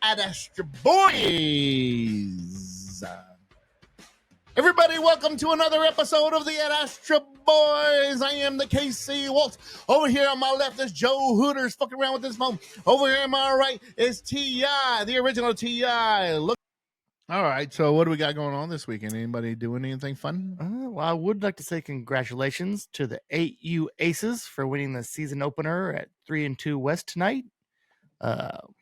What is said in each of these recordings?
Astra Boys. Everybody, welcome to another episode of the Astra Boys. I am the KC Waltz. Over here on my left is Joe Hooters fucking around with this phone. Over here on my right is T.I., the original T.I. Look. All right, so what do we got going on this weekend? Anybody doing anything fun? Well, I would like to say congratulations to the AU Aces for winning the season opener at 3-2 West tonight.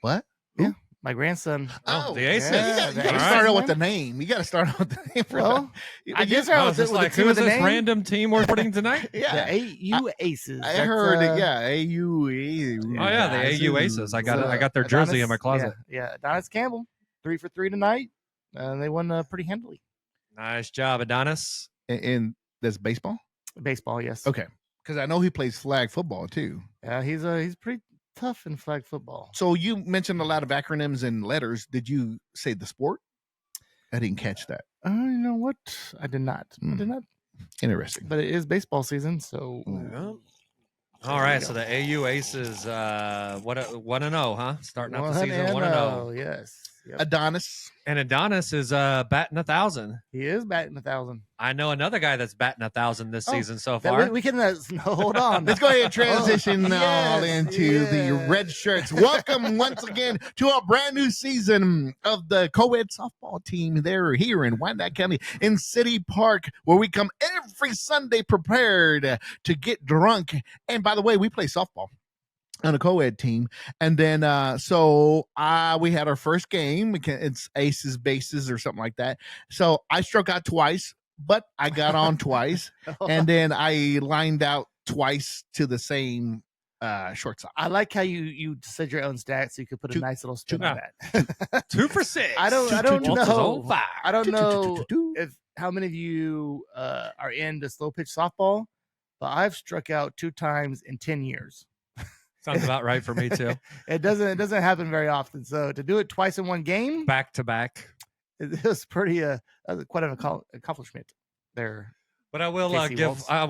What? Yeah, my grandson. Oh, the Aces. Yeah, you got to start out with the name. You got to start out with the name. Well, I guess I was just like, who is this random team we're putting tonight? Yeah, the AU Aces. I heard it. Yeah, AU. Oh yeah, the AU Aces. I got their jersey in my closet. Yeah, Adonis Campbell, 3 for 3 tonight. They won pretty handily. Nice job, Adonis. And that's baseball? Baseball, yes. Okay. Because I know he plays flag football, too. Yeah, he's pretty tough in flag football. So you mentioned a lot of acronyms and letters. Did you say the sport? I didn't catch that. You know what? I did not. I did not. Interesting. But it is baseball season, so... Well, all right, so the AU Aces, 1-0, huh? Starting out the season 1-0. Yes. Yep. Adonis. And Adonis is batting 1,000. He is batting 1,000. I know another guy that's batting 1,000 this season so far. We can hold on. Let's go ahead and transition all into the Red Shirts. Welcome once again to a brand new season of the co-ed softball team. They're here in Wyandotte County in City Park, where we come every Sunday prepared to get drunk. And by the way, we play softball on a co-ed team. And then we had our first game. It's aces bases or something like that. So I struck out twice, but I got on twice, and then I lined out twice to the same shortstop. I like how you said your own stats, so you could put a nice little spin on that. 2 for 6. I don't know. I don't know if how many of you are into slow pitch softball, but I've struck out 2 times in 10 years. Sounds about right for me too. It doesn't happen very often. So to do it twice in one game, back to back, it was pretty quite an accomplishment there. But I will we'll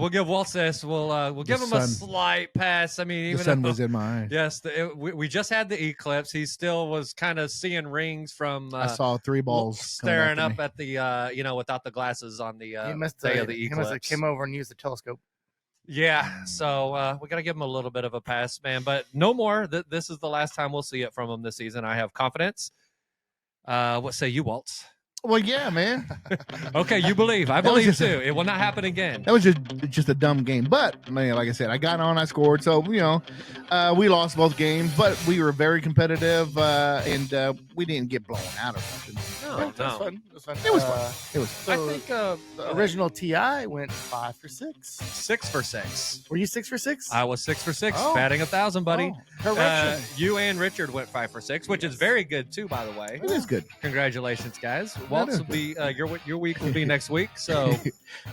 give Waltz this. We'll give him a slight pass. I mean, even the sun was in my eyes. Yes, we just had the eclipse. He still was kind of seeing rings from. I saw 3 balls staring up at the without the glasses on the day of the eclipse. He must have came over and used the telescope. Yeah, so we got to give him a little bit of a pass, man. But no more. This is the last time we'll see it from him this season. I have confidence. What say you, Waltz? Well, yeah, man. Okay, you believe. I believe too. It will not happen again. That was just a dumb game. But, man, like I said, I got on, I scored. So, we lost both games, but we were very competitive, and we didn't get blown out or something. No. It was fun. It was fun. It was fun. I think the original TI went 5 for 6. 6 for 6. Were you 6 for 6? I was 6 for 6, batting 1,000, buddy. You and Richard went 5 for 6, which is very good too, by the way. It is good. Congratulations, guys. Waltz will be your week will be next week. So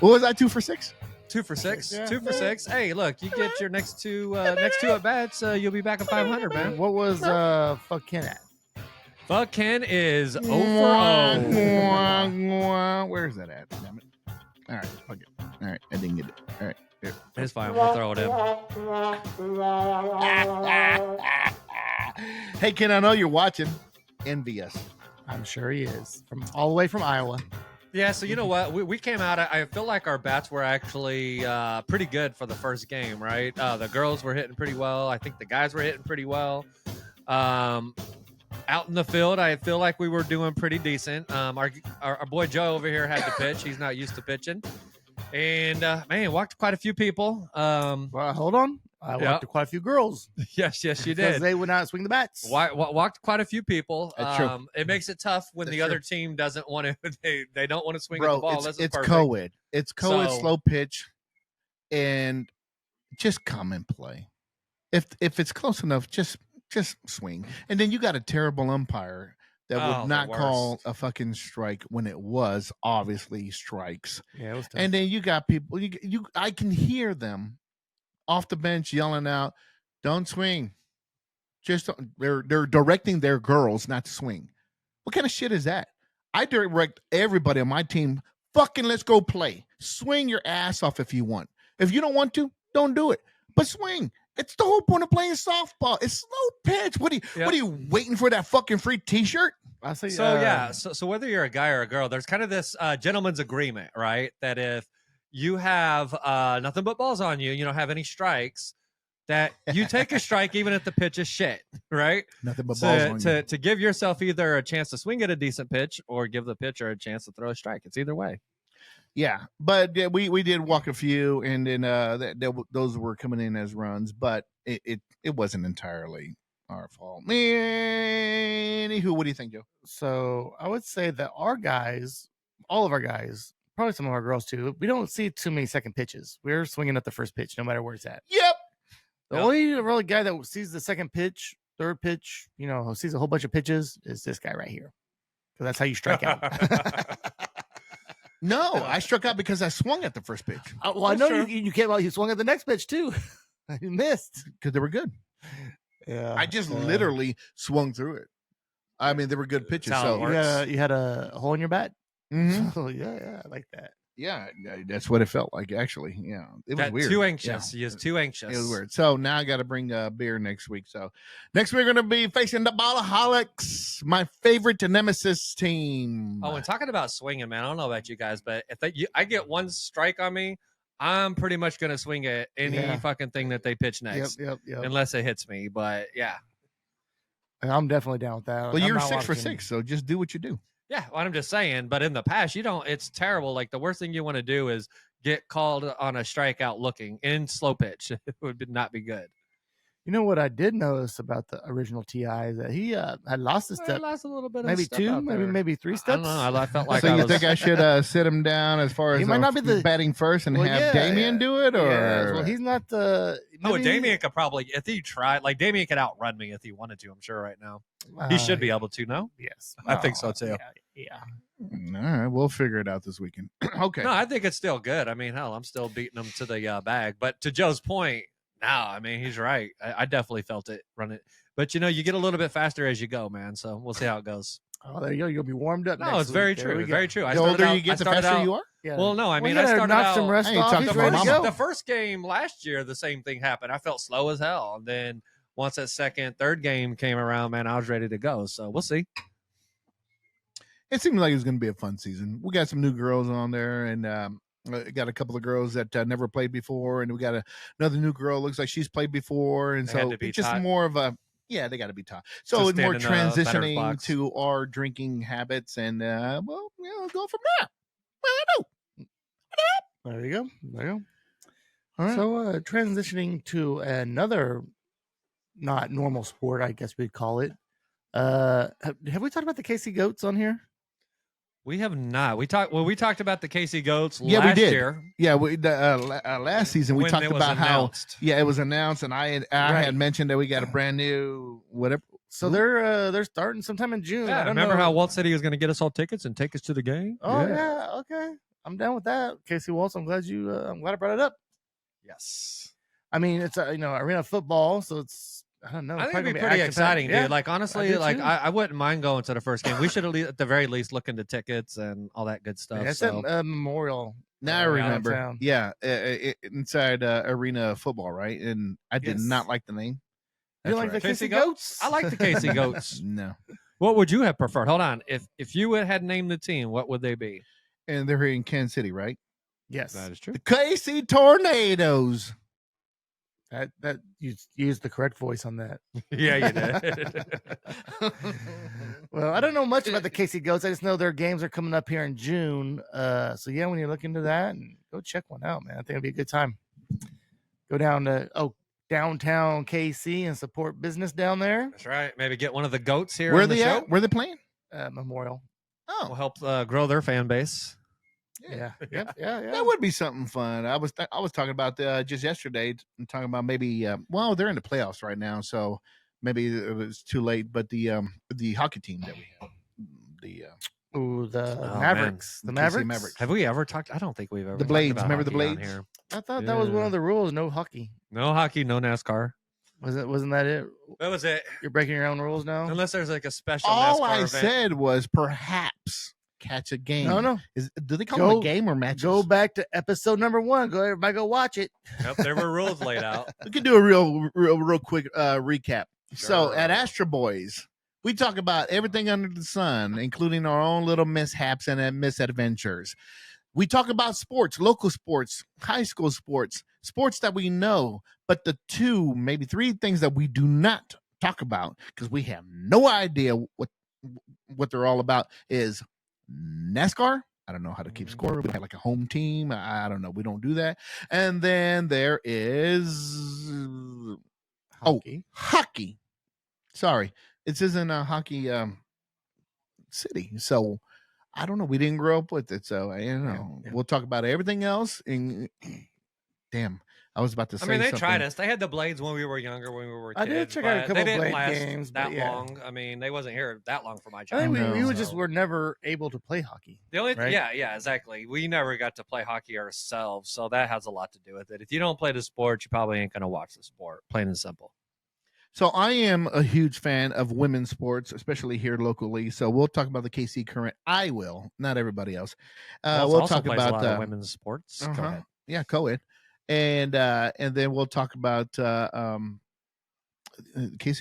what was that? 2 for 6? 2 for 6. Yeah. 2 for 6. Hey, look, you get your next two at bats. You'll be back at 500, man. What was Fuck Ken at? Fuck Ken is 0 for 0. Where's that at? Damn it. All right, fuck it. All right, I didn't get it. All right. Here. It's fine. We'll throw it in. Hey, Ken, I know you're watching. Envy us. I'm sure he is. All the way from Iowa. Yeah, so you know what? We came out. I feel like our bats were actually pretty good for the first game, right? The girls were hitting pretty well. I think the guys were hitting pretty well. Out in the field, I feel like we were doing pretty decent. Our boy Joe over here had to pitch. He's not used to pitching. And, man, walked quite a few people. Well, hold on. I walked to quite a few girls. Yes, you did. Because they would not swing the bats. Walked quite a few people. That's true. It makes it tough when the other team doesn't want to. They don't want to swing at the ball. It's co-ed. It's co-ed slow pitch, and just come and play. If it's close enough, just swing. And then you got a terrible umpire that would not call a fucking strike when it was obviously strikes. Yeah, it was tough. And then you got people. I can hear them off the bench yelling out, "Don't swing." They're directing their girls not to swing. What kind of shit is that? I direct everybody on my team Fucking let's go play. Swing your ass off if you want. If you don't want to, don't do it. But swing. It's the whole point of playing softball. It's slow pitch. What are you waiting for that fucking free T-shirt? I say, So whether you're a guy or a girl, there's kind of this gentleman's agreement, right? That if you have nothing but balls on you, you don't have any strikes, that you take a strike even if the pitch is shit, right? Nothing but balls on you. To give yourself either a chance to swing at a decent pitch or give the pitcher a chance to throw a strike. It's either way. Yeah, but we did walk a few, and then those were coming in as runs, but it wasn't entirely our fault. Anywho, what do you think, Joe? So I would say that our guys, all of our guys, probably some of our girls too, we don't see too many second pitches. We're swinging at the first pitch, no matter where it's at. Yep. The only really guy that sees the second pitch, third pitch, who sees a whole bunch of pitches is this guy right here. Because that's how you strike out. No, I struck out because I swung at the first pitch. Well, I know you can't. Well, you swung at the next pitch too. You missed Because they were good. Yeah, I just literally swung through it. I mean, they were good pitches. That's how it So works. you had a hole in your bat. Mhm. So, yeah, I like that. Yeah, that's what it felt like. Actually, yeah, it was weird. Too anxious. Yeah. He is too anxious. It was weird. So now I got to bring beer next week. So next we're going to be facing the Ballaholics, my favorite nemesis team. Oh, and talking about swinging, man, I don't know about you guys, but if I get one strike on me, I'm pretty much going to swing at any fucking thing that they pitch next, Yep. unless it hits me. But yeah. I'm definitely down with that. Well, I'm you're not 6 for watching- 6, so just do what you do. Yeah, well, I'm just saying. But in the past, it's terrible. Like the worst thing you want to do is get called on a strikeout looking in slow pitch. It would not be good. You know what I did notice about the original Ti is that he had lost a I step, lost a little bit. maybe of step two, out there. maybe three I steps. don't know. I felt like So I you was. think I should sit him down as far as He might not be the- batting first and Well, have yeah, Damien do it, or Yeah, well, he's not the. Oh, maybe- Damien could probably, if he tried, like Damien could outrun me if he wanted to. I'm sure right now he should be able to. No, Yes, I think so, too. Yeah. all right, we'll figure it out this weekend. Okay. no, I think it's still good. I mean, hell, I'm still beating him to the bag. But to Joe's point, no, I mean he's right. I definitely felt it running. But you get a little bit faster as you go, man. So we'll see how it goes. Oh, there you go. You'll be warmed up. No, next it's very week. There true. we go. Very true. The older you get, the faster you are. Yeah. Well, no, I mean, you I gotta started knock out. some rest Hey, you off. talked He's to ready my to mama. go. The first game last year, the same thing happened. I felt slow as hell, and then once that second, third game came around, man, I was ready to go. So we'll see. It seemed like it was going to be a fun season. We got some new girls on there, and got a couple of girls that never played before, and we got another new girl. Looks like she's played before, and They had so to be it's just taught. more of a they got to be taught. To So it's more stand in a batter's transitioning box. to our drinking habits, and go from there. There you go. There you go. All right. So transitioning to another not normal sport, I guess we'd call it. Have we talked about the KC Goats on here? We have not. We talked about the KC Goats Yeah, we last did. year. Yeah, last season we when talked it was about how announced. it was announced, and I Right. had mentioned that we got a brand new whatever. So they're starting sometime in June. Yeah, I don't remember know. how Walt said he was going to get us all tickets and take us to the game? Oh yeah, okay. I'm down with that. Casey Waltz, I'm glad I brought it up. Yes. I mean, it's arena football, so it's I don't know. I think probably it'd be gonna pretty action-packed. exciting, Yeah. dude. Like honestly, do like too. I wouldn't mind going to the first game. We should at the very least look into tickets and all that good stuff. Yeah, it's so. at Memorial. Now I out of remember. town. Yeah, inside arena football, right? And I did Yes. not like the name. You That's like the right. Casey KC Goats? I like the KC Goats. No, What would you have preferred? Hold on. If you had named the team, what would they be? and they're here in Kansas City, right? Yes, That is true. The KC Tornadoes. that you used the correct voice on that. Yeah, you did. Well, I don't know much about the Casey Goats. I just know their games are coming up here in June. So yeah, when you look into that, and go check one out, man. I think it'll be a good time. Go down to downtown KC and support business down there. That's right. Maybe get one of the goats here. Where on the they show. at? Where they playing? Memorial. Oh, Will help grow their fan base. Yeah. Yeah. that would be something fun. I was talking about just yesterday, talking about maybe. Well, they're in the playoffs right now, so maybe it was too late. But the hockey team that we have, Ooh, the Oh, Mavericks. man. The KC Mavericks. Mavericks. Have we ever talked? I don't think we've ever. The talked Blades. about Remember the hockey on Blades? here. I thought that was one Yeah. of the rules. No hockey. No hockey, no NASCAR. Wasn't that it? That was it. You're breaking your own rules now. Unless there's like a special all NASCAR I event. said was perhaps catch a game. No. Do they call them a game or matches? Go back to episode number 1. Everybody go watch it. Yep, there were rules laid out. We can do a real quick recap. Sure. So at Astro Boys, we talk about everything under the sun, including our own little mishaps and misadventures. We talk about sports, local sports, high school sports, sports that we know, but the 2, maybe 3 things that we do not talk about because we have no idea what they're all about is NASCAR. I don't know how to keep score. We have like a home team. I don't know. We don't do that. And then there is hockey. Sorry, it isn't a hockey city. So I don't know. We didn't grow up with it. So I don't know. Yeah. We'll talk about everything else. Damn. I was about to say. I mean, they something. tried us. They had the Blades when we were younger, when we were kids. I did check out a couple Blade games that long. I mean, they wasn't here that long for my I child. think we were never able to play hockey. The only right? yeah, exactly. We never got to play hockey ourselves, so that has a lot to do with it. If you don't play the sport, you probably ain't gonna watch the sport. Plain and simple. So I am a huge fan of women's sports, especially here locally. So we'll talk about the KC Current. I will, not everybody else. We'll talk about a lot of women's sports. Go ahead. Yeah, co-ed. And then we'll talk about KC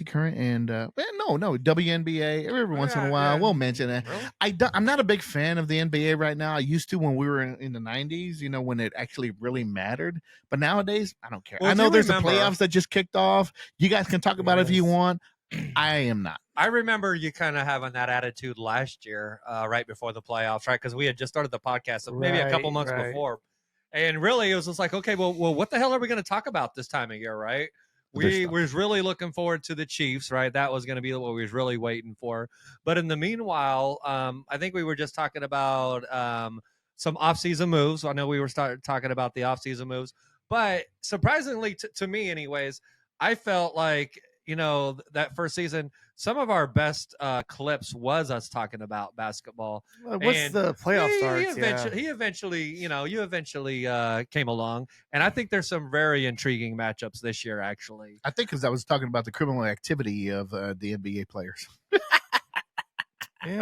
Current and WNBA. Every once in a while, we'll mention it. Really? I'm not a big fan of the NBA right now. I used to when we were in the 90s, when it actually really mattered. But nowadays, I don't care. Well, I know there's the playoffs that just kicked off. You guys can talk about it if you want. I am not. I remember you kind of having that attitude last year, right before the playoffs, right? Because we had just started the podcast maybe a couple months before. And really, it was just like, okay, well, what the hell are we going to talk about this time of year, right? We was really looking forward to the Chiefs, right? That was going to be what we was really waiting for. But in the meanwhile, I think we were just talking about some offseason moves. I know we were talking about the offseason moves. But surprisingly, to me anyways, I felt like, that first season, some of our best clips was us talking about basketball. What's the playoff starts? He eventually came along, and I think there's some very intriguing matchups this year. Actually, I think because I was talking about the criminal activity of the NBA players. It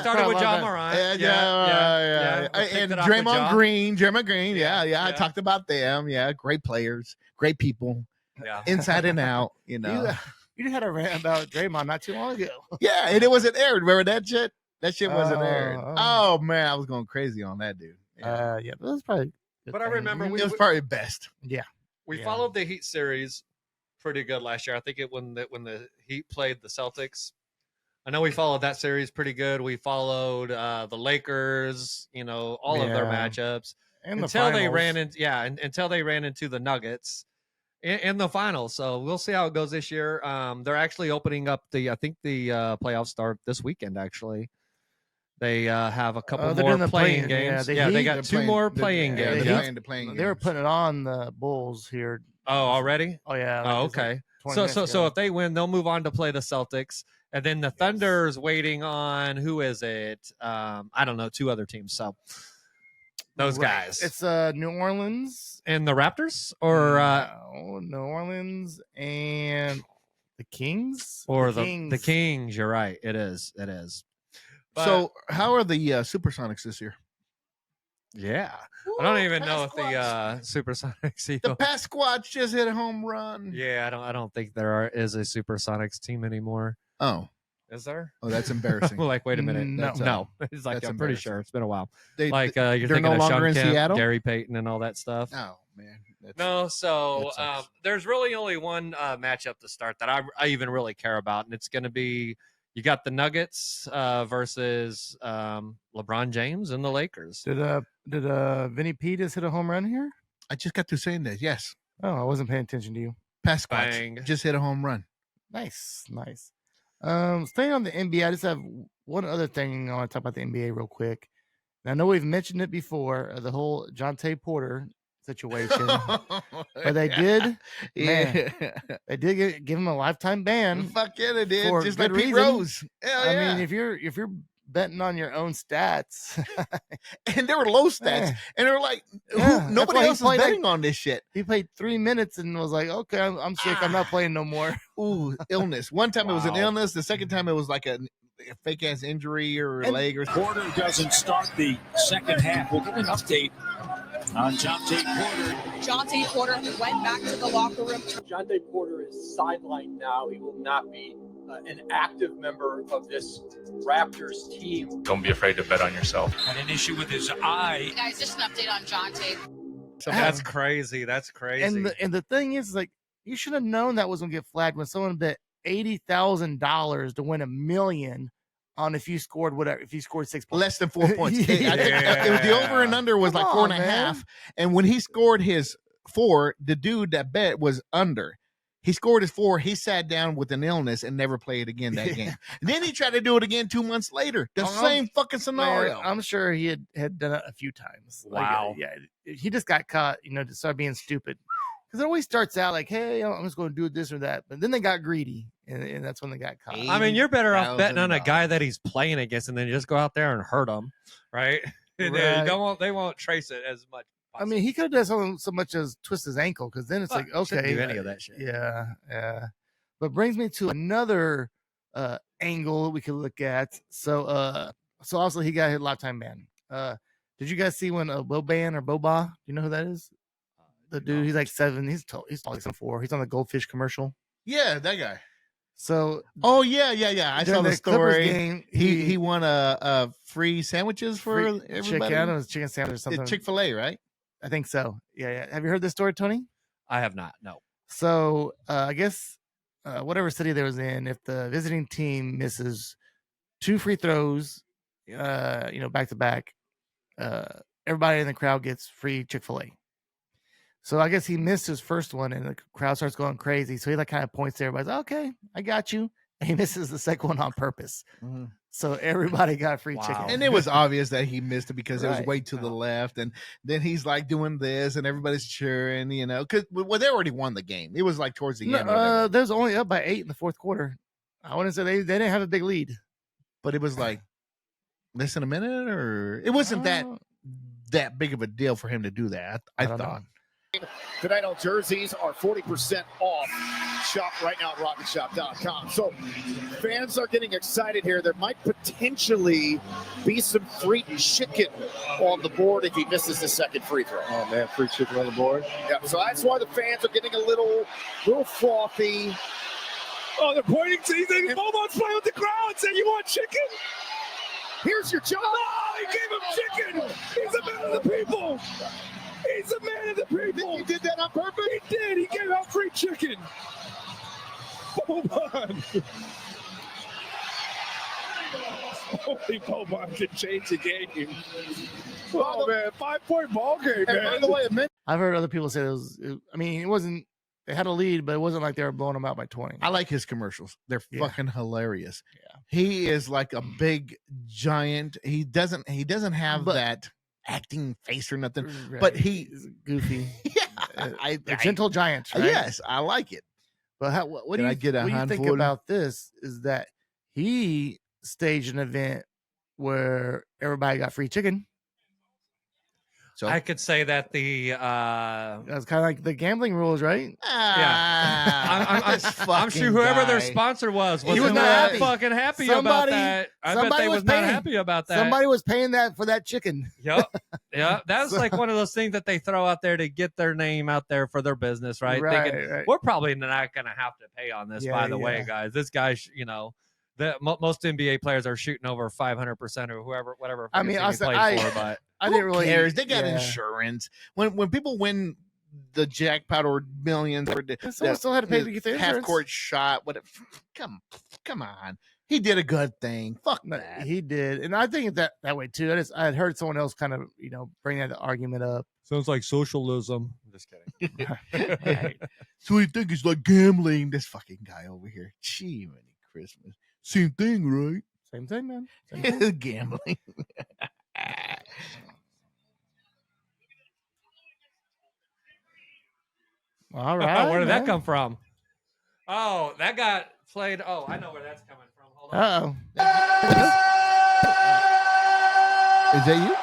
started with John Morant. Yeah. And Draymond Green. Yeah. I talked about them. Yeah, great players, great people. Yeah, inside and out. You had a rant about Draymond not too long ago. Yeah, and it wasn't aired. Remember that shit? That shit wasn't aired. Oh man, I was going crazy on that dude. Yeah, but it was probably. But I remember it was probably best. Yeah, we followed the Heat series pretty good last year. I think when the Heat played the Celtics. I know we followed that series pretty good. We followed the Lakers. All of their matchups and until they ran into the Nuggets. In the finals, so we'll see how it goes this year. They're actually opening up the playoffs start this weekend. Actually, they have a couple more playing games. They got 2 more playing games. They were putting it on the Bulls here. Oh, already? Oh yeah. Oh, okay. So if they win, they'll move on to play the Celtics, and then the Thunder's waiting on who is it? I don't know, 2 other teams. So. Those guys. It's New Orleans and the Raptors, or New Orleans and the Kings, or the Kings. You're right. It is. But, so, how are the Supersonics this year? Yeah, I don't even know if the Supersonics. The Pasquatch just hit a home run. Yeah, I don't think there is a Supersonics team anymore. Oh. Is there? Oh, that's embarrassing. Well, wait a minute. No. It's like I'm pretty sure it's been a while. You're thinking no of longer Sean in Kemp, Seattle? Gary Payton, and all that stuff. Oh man. There's really only one matchup to start that I even really care about, and it's going to be you got the Nuggets versus LeBron James and the Lakers. Did Vinny P just hit a home run here? I just got through saying that. Yes. Oh, I wasn't paying attention to you. Pasquatch just hit a home run. Nice. Staying on the NBA, I just have one other thing I want to talk about the NBA real quick. And I know we've mentioned it before, the whole Jonte Porter situation, but they did give him a lifetime ban. Fuck yeah, they did. Just like Pete reason. Rose. I mean, if you're betting on your own stats, and they were low stats, and they were like, nobody else is betting on this shit. He played 3 minutes and was like, okay, I'm sick. I'm not playing no more. Ooh, illness. One time it was an illness. The second time it was like fake ass injury or And leg or Porter doesn't start the second half. We'll get an update on Jonte Porter. Jonte Porter went back to the locker room. Jonte Porter is sidelined now. He will not be an active member of this Raptors team. Don't be afraid to bet on yourself. Had an issue with his eye. Guys, just an update on Jonte. That's crazy. That's crazy. And the thing is, like, you should have known that was gonna get flagged when someone bet $80,000 to win $1 million on if you scored 6 points. less than 4 points. Yeah. I think the over and under was Come like 4.5. on, man. And when he scored his 4, the dude that bet was under. He scored his 4. He sat down with an illness and never played again that game. And then he tried to do it again 2 months later. The same fucking scenario. Man, I'm sure he had done it a few times. Wow. Yeah, he just got caught, to start being stupid. Because it always starts out like, hey, I'm just going to do this or that. But then they got greedy, and that's when they got caught. I mean, you're better off betting on a $80,000. guy that he's playing against, and then just go out there and hurt him, right? And Right. they won't trace it as much. I mean, he could have done something so much as twist his ankle, because then it's like, Shouldn't okay. do any of that shit. Yeah. But brings me to another angle we could look at. So also he got hit lifetime ban. Did you guys see when Boba? Do you know who that is? The dude, he's like 7. He's tall. He's like 4. He's on the Goldfish commercial. Yeah, that guy. So Oh, yeah. I saw during the Clippers story. game, He won a free sandwiches for free everybody. chicken. It was chicken sandwich or something. Chick-fil-A, right? I think so. Yeah. Have you heard this story, Tony? I have not. No. So I guess whatever city they was in, if the visiting team misses 2 free throws, back to back, everybody in the crowd gets free Chick-fil-A. So I guess he missed his first one, and the crowd starts going crazy. So he kind of points to everybody, okay, I got you. And he misses the second one on purpose. Mm-hmm. So everybody got free chicken. Wow. And it was obvious that he missed it because it was Right. way to the left. And then he's like doing this, and everybody's cheering, because they already won the game. It was like towards the end. They was only up by 8 in the fourth quarter. I wouldn't say they didn't have a big lead. But it was like less than a minute, or it wasn't that big of a deal for him to do that. I don't thought. know. Tonight on jerseys are 40% off. Shop right now at rocketshop.com. So fans are getting excited here. There might potentially be some free chicken on the board if he misses the second free throw. Oh, man, free chicken on the board. Yeah, so that's why the fans are getting a little frothy. Oh, they're pointing to you. Bobo's playing with the crowd saying, you want chicken? Here's your job. Oh, he gave him chicken. He's a man of the people. He's a man of the people. You did that on purpose? He did. He gave out free chicken. Boban. Holy Boban can change the game. Oh, man. 5-point ball game, And by man. the way, I've heard other people say it wasn't, they had a lead, but it wasn't like they were blowing them out by 20. I like his commercials. They're Yeah. fucking hilarious. Yeah. He is like a big giant. He doesn't have But- that acting face or nothing. Right. But he's goofy. I A gentle giant, right? Yes, I like it. But what do Can you I get a what do you think handful? about this? Is that he staged an event where everybody got free chicken? So I could say that the That's kind of like the gambling rules, right? I'm sure whoever their sponsor was He was wasn't not happy. fucking happy Somebody- about that. I bet somebody they was was not paying. happy about that. Somebody was paying that for that chicken. Yep. Yeah. That's So- like one of those things that they throw out there to get their name out there for their business, right? Thinking, right. we're probably not going to have to pay on this, Yeah, by the way, yeah. guys. This guy, most NBA players are shooting over 500% or whatever. I mean, fucking I team said- he played for, but I Who didn't really cares? They got yeah. insurance. When people win the jackpot or millions or Someone still had to pay to get their half insurance. court shot, whatever. Come on. He did a good thing. Fuck No, that. he did, and I think that way too. I had heard someone else kind of bring that argument up. sounds like socialism. I'm just kidding. Right. So you think it's like gambling? This fucking guy over here. Gee, many Christmas. Same thing, right? Same thing, man. Same thing. Gambling. All right. Where did that man. come from? Oh, that got played. Oh, I know where that's coming from. Hold on. Uh-oh. Is that you?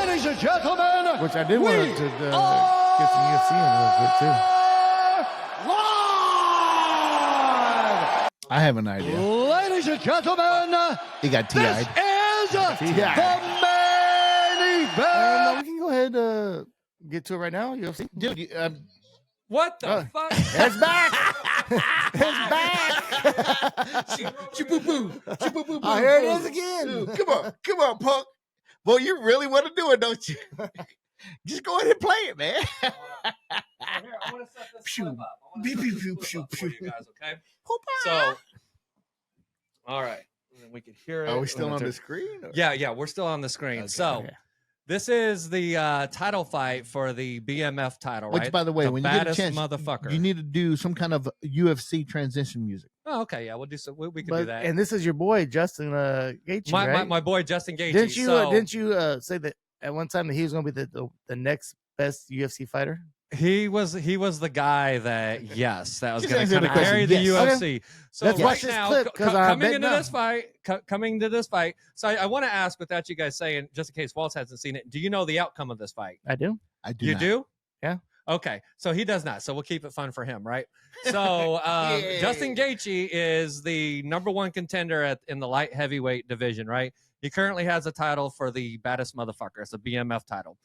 Ladies and gentlemen, Which I did want to get some UFC in real quick too. live! I I have an idea. Ladies and gentlemen, He got this TI'd. is the main event. We can go ahead get to it right now. UFC. Dude, What the fuck? It's back. It's back. Oh, here it is again. Dude, come on, punk. Well, you really want to do it, don't you? Just go ahead and play it, man. Here, I want to set this clip up. I wanna set this clip up for you guys, okay? So, all right. And then we can hear it. Are we still on the screen? Or? Yeah, we're still on the screen. Okay. So, Okay. this is the title fight for the BMF title, right? Which, by the way, when you get a baddest chance, motherfucker. you need to do some kind of UFC transition music. Oh, okay, yeah, we'll do so. We can do But, that. and this is your boy Justin Gaethje, right? my boy Justin Gaethje. Didn't you so didn't you say that at one time that he was going to be the next best UFC fighter? he was the guy that that was Just going answer to the question, carry the yes. UFC. So Let's right watch this now, clip, 'cause I coming bet into no. this fight, So I want to ask, without you guys saying, just in case Waltz hasn't seen it, do you know the outcome of this fight? I do. I do. You not. do? Yeah. Okay, so he does not. So we'll keep it fun for him, right? So Justin Gaethje is the number one contender in the light heavyweight division, right? He currently has a title for the baddest motherfucker. It's a BMF title.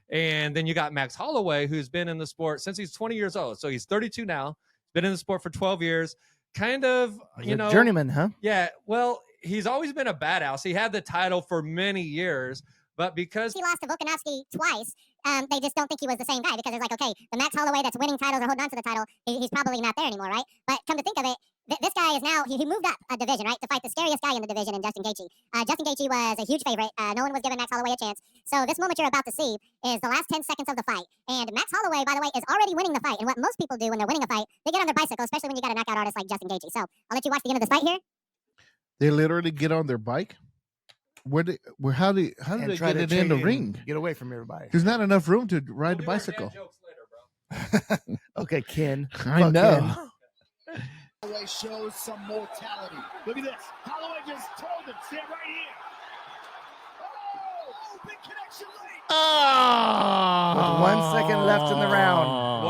And then you got Max Holloway, who's been in the sport since he's 20 years old. So he's 32 now. Been in the sport for 12 years. Kind of, He's a journeyman, huh? Yeah. Well, he's always been a badass. He had the title for many years, but because he lost to Volkanovski twice, they just don't think he was the same guy because it's like, okay, the Max Holloway that's winning titles or holding on to the title, he's probably not there anymore, right? But come to think of it, this guy is now, he moved up a division, right, to fight the scariest guy in the division in Justin Gaethje. Justin Gaethje was a huge favorite. No one was giving Max Holloway a chance. So this moment you're about to see is the last 10 seconds of the fight. And Max Holloway, by the way, is already winning the fight. And what most people do when they're winning a fight, they get on their bicycle, especially when you got a knockout artist like Justin Gaethje. So I'll let you watch the end of this fight here. They literally get on their bike. How do they get it in the ring? Get away from everybody. There's not enough room to ride the bicycle. Okay, Ken. I Fuck know. Ken. Holloway shows some mortality. Look at this. Holloway just told him, stand right here. Oh, big connection late. Oh, With 1 second left in the round.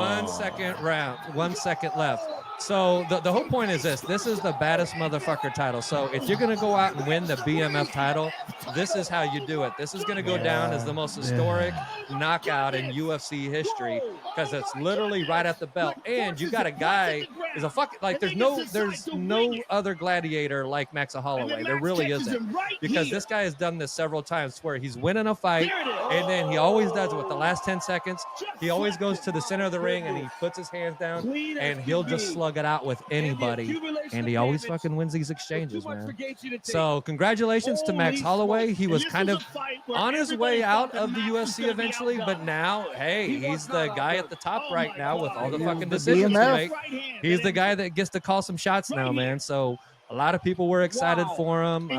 1 second left. So the whole point is this. This is the baddest motherfucker title. So if you're going to go out and win the BMF title, this is how you do it. This is going to go down as the most historic knockout in UFC history because it's literally right at the belt. And you got a guy is a fucking like there's no other gladiator like Max Holloway. There really isn't, because this guy has done this several times where he's winning a fight and then he always does it with the last 10 seconds. He always goes to the center of the ring and he puts his hands down and he'll just slug it out with anybody, and he always fucking wins these exchanges, man. So congratulations to Max Holloway. He was kind of on his way out of the UFC eventually, but now, hey, he's the guy at the top right now with all the fucking decisions to make. He's the guy that gets to call some shots now, man. So a lot of people were excited for him.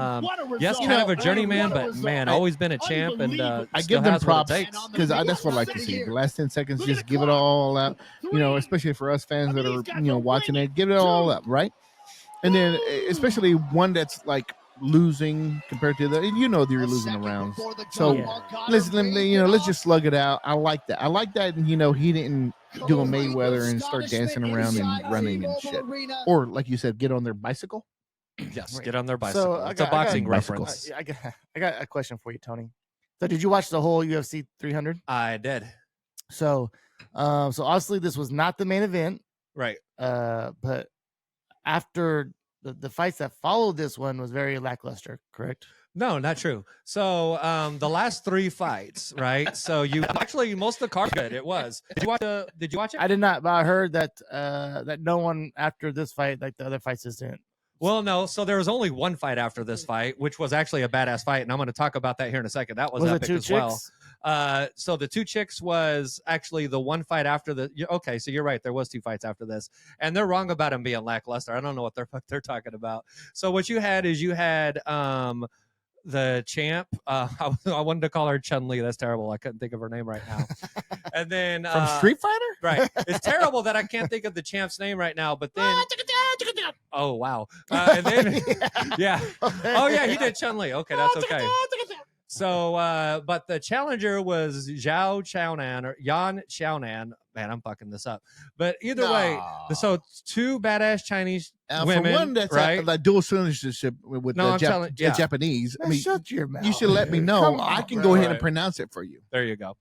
Yes, kind of a journeyman, but man, always been a champ, and I give them props because that's what I like to see. The last 10 seconds, just give it all out. Especially for us fans that are watching it, give it all up, right? And then especially one that's like losing compared to they're losing the rounds. So let's just slug it out. I like that. And he didn't do a Mayweather and start dancing around and running and shit. Or like you said, get on their bicycle. Yes, get on their bicycle. So it's a boxing reference. I got a question for you, Tony. So did you watch the whole UFC 300? I did. So obviously this was not the main event, right? But after the fights that followed this one was very lackluster, correct? No, not true. So the last three fights, right? So most of the card good. It was. Did you watch it? I did not, but I heard that that no one after this fight, like the other fights, just didn't. Well, no. So there was only one fight after this fight, which was actually a badass fight, and I'm going to talk about that here in a second. That was epic as well. So the two chicks was actually the one fight after the. Okay, so you're right. There was two fights after this, and they're wrong about him being lackluster. I don't know what they're talking about. So what you had is the champ. I wanted to call her Chun-Li. That's terrible. I couldn't think of her name right now. And then from Street Fighter, right? It's terrible that I can't think of the champ's name right now. But then, oh wow, and then yeah, oh yeah, he did Chun-Li. Okay, that's okay. So, but the challenger was Yan Xiaonan, Man, I'm fucking this up. But either way, so two badass Chinese women, for one, that's right? like dual citizenship with No, the I'm telling- yeah. Japanese. I mean, shut your mouth. you should let me know. Come I on, can bro. go ahead and Right. pronounce it for you. There you go.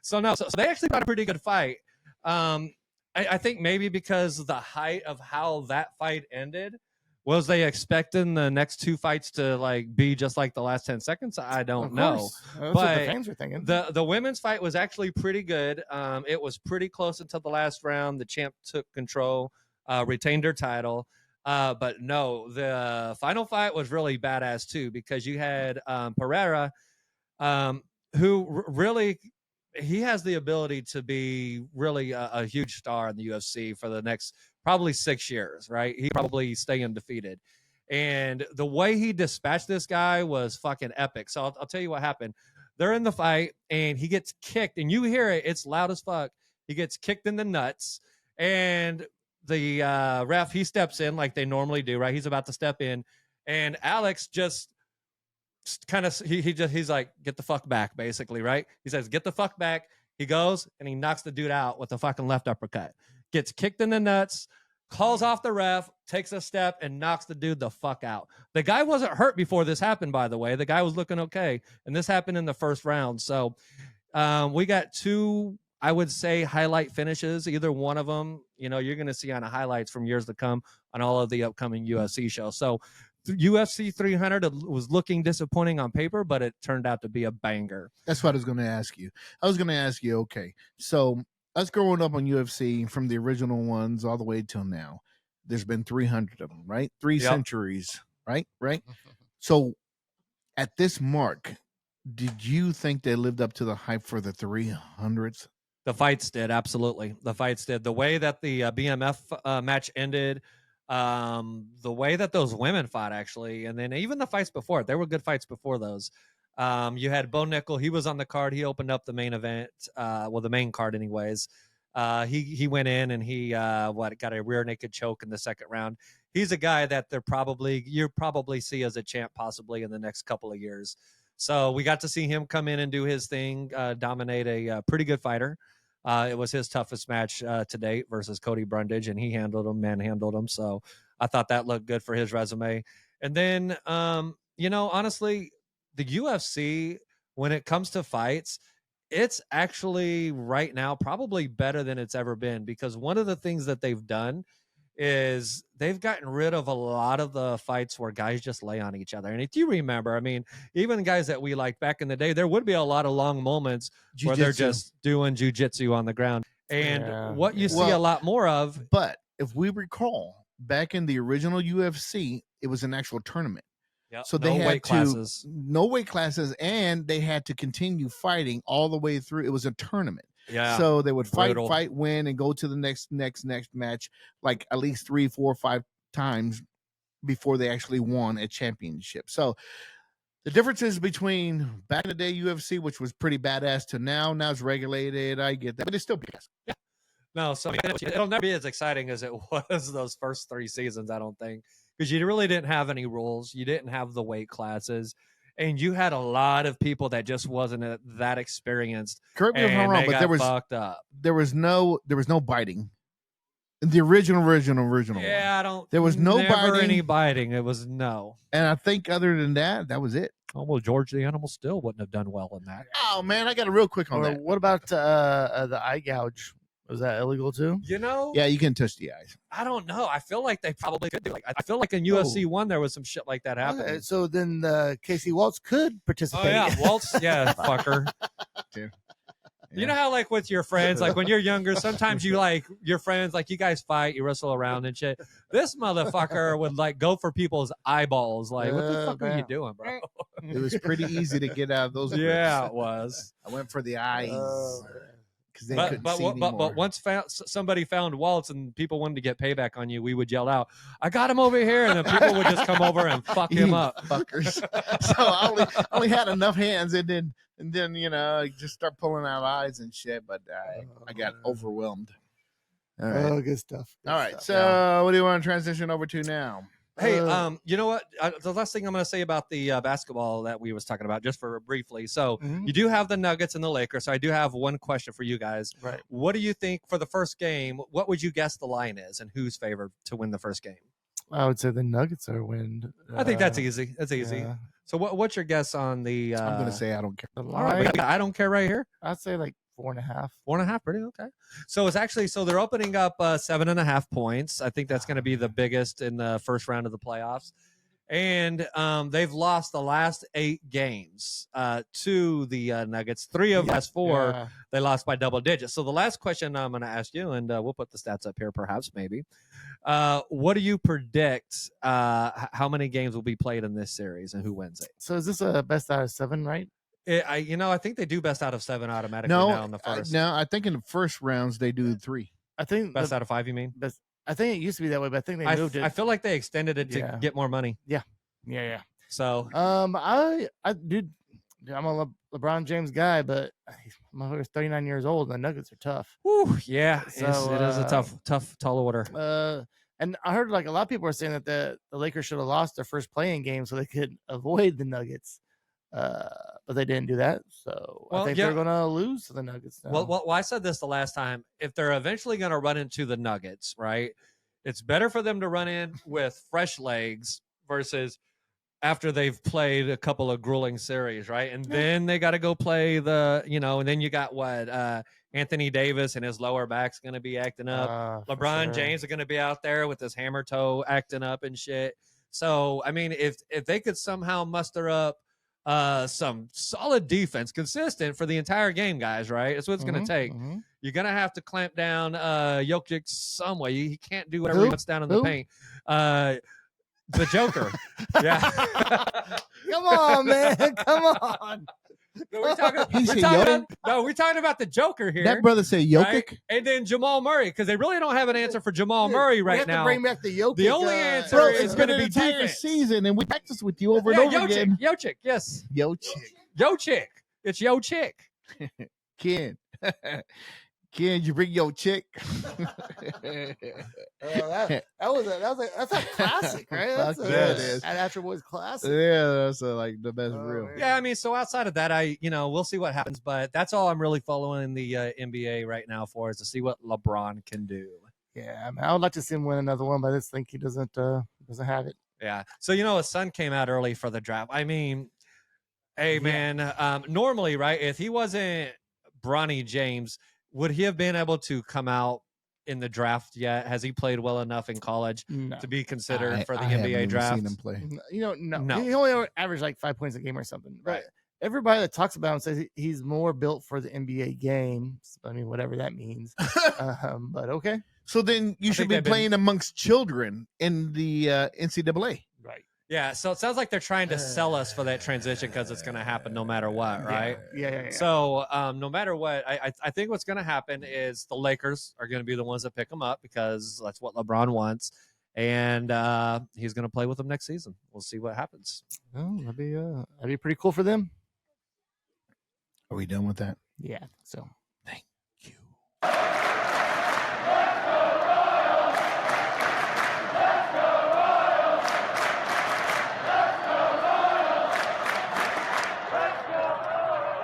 So they actually got a pretty good fight. I think maybe because the height of how that fight ended, was they expecting the next two fights to like be just like the last 10 seconds? I don't Of know. course. That's what But the fans were thinking. The women's fight was actually pretty good. It was pretty close until the last round. The champ took control, retained her title. But no, the final fight was really badass too, because you had Pereira, who really, he has the ability to be really a huge star in the UFC for the next probably 6 years, right? He probably stay undefeated. And the way he dispatched this guy was fucking epic. So I'll tell you what happened. They're in the fight and he gets kicked, and you hear it. It's loud as fuck. He gets kicked in the nuts, and the ref, he steps in like they normally do, right? He's about to step in, and Alex just kind of he's like, get the fuck back, basically, right? He says, get the fuck back. He goes and he knocks the dude out with a fucking left uppercut. Gets kicked in the nuts, calls off the ref, takes a step, and knocks the dude the fuck out. The guy wasn't hurt before this happened, by the way. The guy was looking okay, and this happened in the first round. So we got two, I would say, highlight finishes. Either one of them, you're going to see on the highlights from years to come on all of the upcoming UFC shows. So UFC 300 was looking disappointing on paper, but it turned out to be a banger. That's what I was going to ask you. Okay, so us growing up on UFC from the original ones all the way till now, there's been 300 of them, right? Three centuries, right? So at this mark, did you think they lived up to the hype for the 300s? The fights did, absolutely. The fights did. The way that the BMF match ended, the way that those women fought, actually, and then even the fights before, there were good fights before those. You had Bo Nickel. He was on the card. He opened up the main event, the main card anyways. He went in and he got a rear naked choke in the second round. He's a guy that you probably see as a champ possibly in the next couple of years. So we got to see him come in and do his thing, dominate a pretty good fighter. It was his toughest match to date versus Cody Brundage, and he manhandled him. So I thought that looked good for his resume. And then, honestly, the UFC, when it comes to fights, it's actually right now probably better than it's ever been, because one of the things that they've done is they've gotten rid of a lot of the fights where guys just lay on each other. And if you remember, I mean, even guys that we liked back in the day, there would be a lot of long moments where they're just doing jujitsu on the ground. And what you see a lot more of. But if we recall, back in the original UFC, it was an actual tournament. Yep. So they had no weight classes, and they had to continue fighting all the way through. It was a tournament. Yeah. So they would fight, Brutal. win, and go to the next match, like at least 3, 4, 5 times before they actually won a championship. So the differences between back in the day UFC, which was pretty badass, to now it's regulated. I get that, but it's still badass. Yeah. No, so it'll never be as exciting as it was those first 3 seasons, I don't think, because you really didn't have any rules. You didn't have the weight classes. And you had a lot of people that just wasn't that experienced. Correct me if I'm wrong, but fucked up. There was no biting. In the original Yeah, one. I don't. There was no biting. Any biting. It was no. And I think other than that was it. Oh, well, George the Animal still wouldn't have done well in that. Oh man, I got a real quick on that. What about the eye gouge? Was that illegal too? Yeah, you can touch the eyes. I don't know. I feel like they probably could do. I feel like in UFC 1 there was some shit like that happening. Okay, so then Casey Waltz could participate. Oh yeah, Waltz. Yeah, fucker. Dude. You know how, like, with your friends, like when you're younger, sometimes you like your friends, like you guys fight, you wrestle around and shit. This motherfucker would like go for people's eyeballs. Like, what the fuck are you doing, bro? It was pretty easy to get out of those. Yeah, it was. I went for the eyes. But once somebody found Waltz and people wanted to get payback on you, we would yell out, "I got him over here," and then people would just come over and fuck him up. Fuckers. So I only had enough hands, and then just start pulling out eyes and shit. But I got overwhelmed. All right. Good stuff. All right. So what do you want to transition over to now? Hey, you know what? The last thing I'm going to say about the basketball that we was talking about, just for briefly. So you do have the Nuggets and the Lakers. So I do have one question for you guys. Right. What do you think for the first game? What would you guess the line is, and who's favored to win the first game? I would say the Nuggets are winning. I think that's easy. That's easy. Yeah. So what's your guess on the? I'm going to say I don't care. The All right, line, I don't care right here. I'd say like 4.5. 4.5, pretty okay. So it's actually they're opening up 7.5 points. I think that's going to be the biggest in the first round of the playoffs. And they've lost the last 8 games to the Nuggets. 3 of last 4 they lost by double digits. So the last question I'm going to ask you, and we'll put the stats up here, perhaps maybe. What do you predict? How many games will be played in this series, and who wins it? So is this a best out of 7, right? I think they do best out of 7 automatically now in the first. No, I think in the first rounds they do 3. I think Best out of 5, you mean? I think it used to be that way, but I think they moved it. I feel like they extended it to get more money. Yeah. So I dude, I'm a LeBron James guy, but I'm 39 years old, and the Nuggets are tough. whew, yeah, So, it is a tough, tall order. And I heard like a lot of people are saying that the Lakers should have lost their first playing game so they could avoid the Nuggets. But they didn't do that, so I think they're going to lose to the Nuggets now. Well, I said this the last time. If they're eventually going to run into the Nuggets, right, it's better for them to run in with fresh legs versus after they've played a couple of grueling series, right? And then they got to go play and then you got Anthony Davis and his lower back's going to be acting up. LeBron James are going to be out there with his hammer toe acting up and shit. So, I mean, if they could somehow muster up some solid defense, consistent for the entire game, guys, right? That's what it's going to take. You're going to have to clamp down Jokic some way. He can't do whatever he wants down in the paint. The Joker. Yeah. Come on, man. Come on. No, we're talking about the Joker here. That brother said Jokic. Right? And then Jamal Murray, because they really don't have an answer for Jamal Murray right now. We have to bring back the Jokic. The only answer is going to be entire defense. season, and we practice with you over and over again. Jokic, yes. Jokic. It's Jokic. Ken. Ken, you bring your chick. That's a classic, right? That's an After Boys classic. Yeah, that's like the best real. Yeah, I mean, so outside of that, we'll see what happens, but that's all I'm really following the NBA right now for, is to see what LeBron can do. Yeah, I mean, I would like to see him win another one, but I just think he doesn't have it. Yeah. So his son came out early for the draft. I mean, hey man, normally, right? If he wasn't Bronny James, would he have been able to come out in the draft yet? Has he played well enough in college to be considered for the NBA draft? Seen him play. No. He only averaged like 5 points a game or something. Right. Everybody that talks about him says he's more built for the NBA game. I mean, whatever that means. But okay. So then you should be playing amongst children in the NCAA. Right. Yeah, so it sounds like they're trying to sell us for that transition because it's going to happen no matter what, right? Yeah. So no matter what, I think what's going to happen is the Lakers are going to be the ones that pick him up because that's what LeBron wants, and he's going to play with them next season. We'll see what happens. Well, that'd be pretty cool for them. Are we done with that? Yeah, so. Thank you.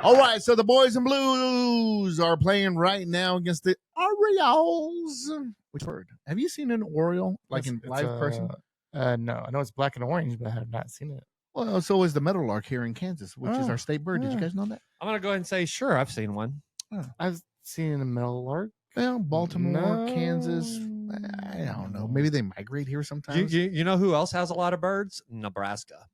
All right, so the boys in blues are playing right now against the Orioles. Which word? Have you seen an Oriole in live person? No, I know it's black and orange, but I have not seen it. Well, so is the meadowlark here in Kansas, which is our state bird. Did you guys know that? I'm going to go ahead and say, sure, I've seen one. I've seen a meadowlark. Well, Baltimore, Kansas. I don't know. Maybe they migrate here sometimes. You know who else has a lot of birds? Nebraska.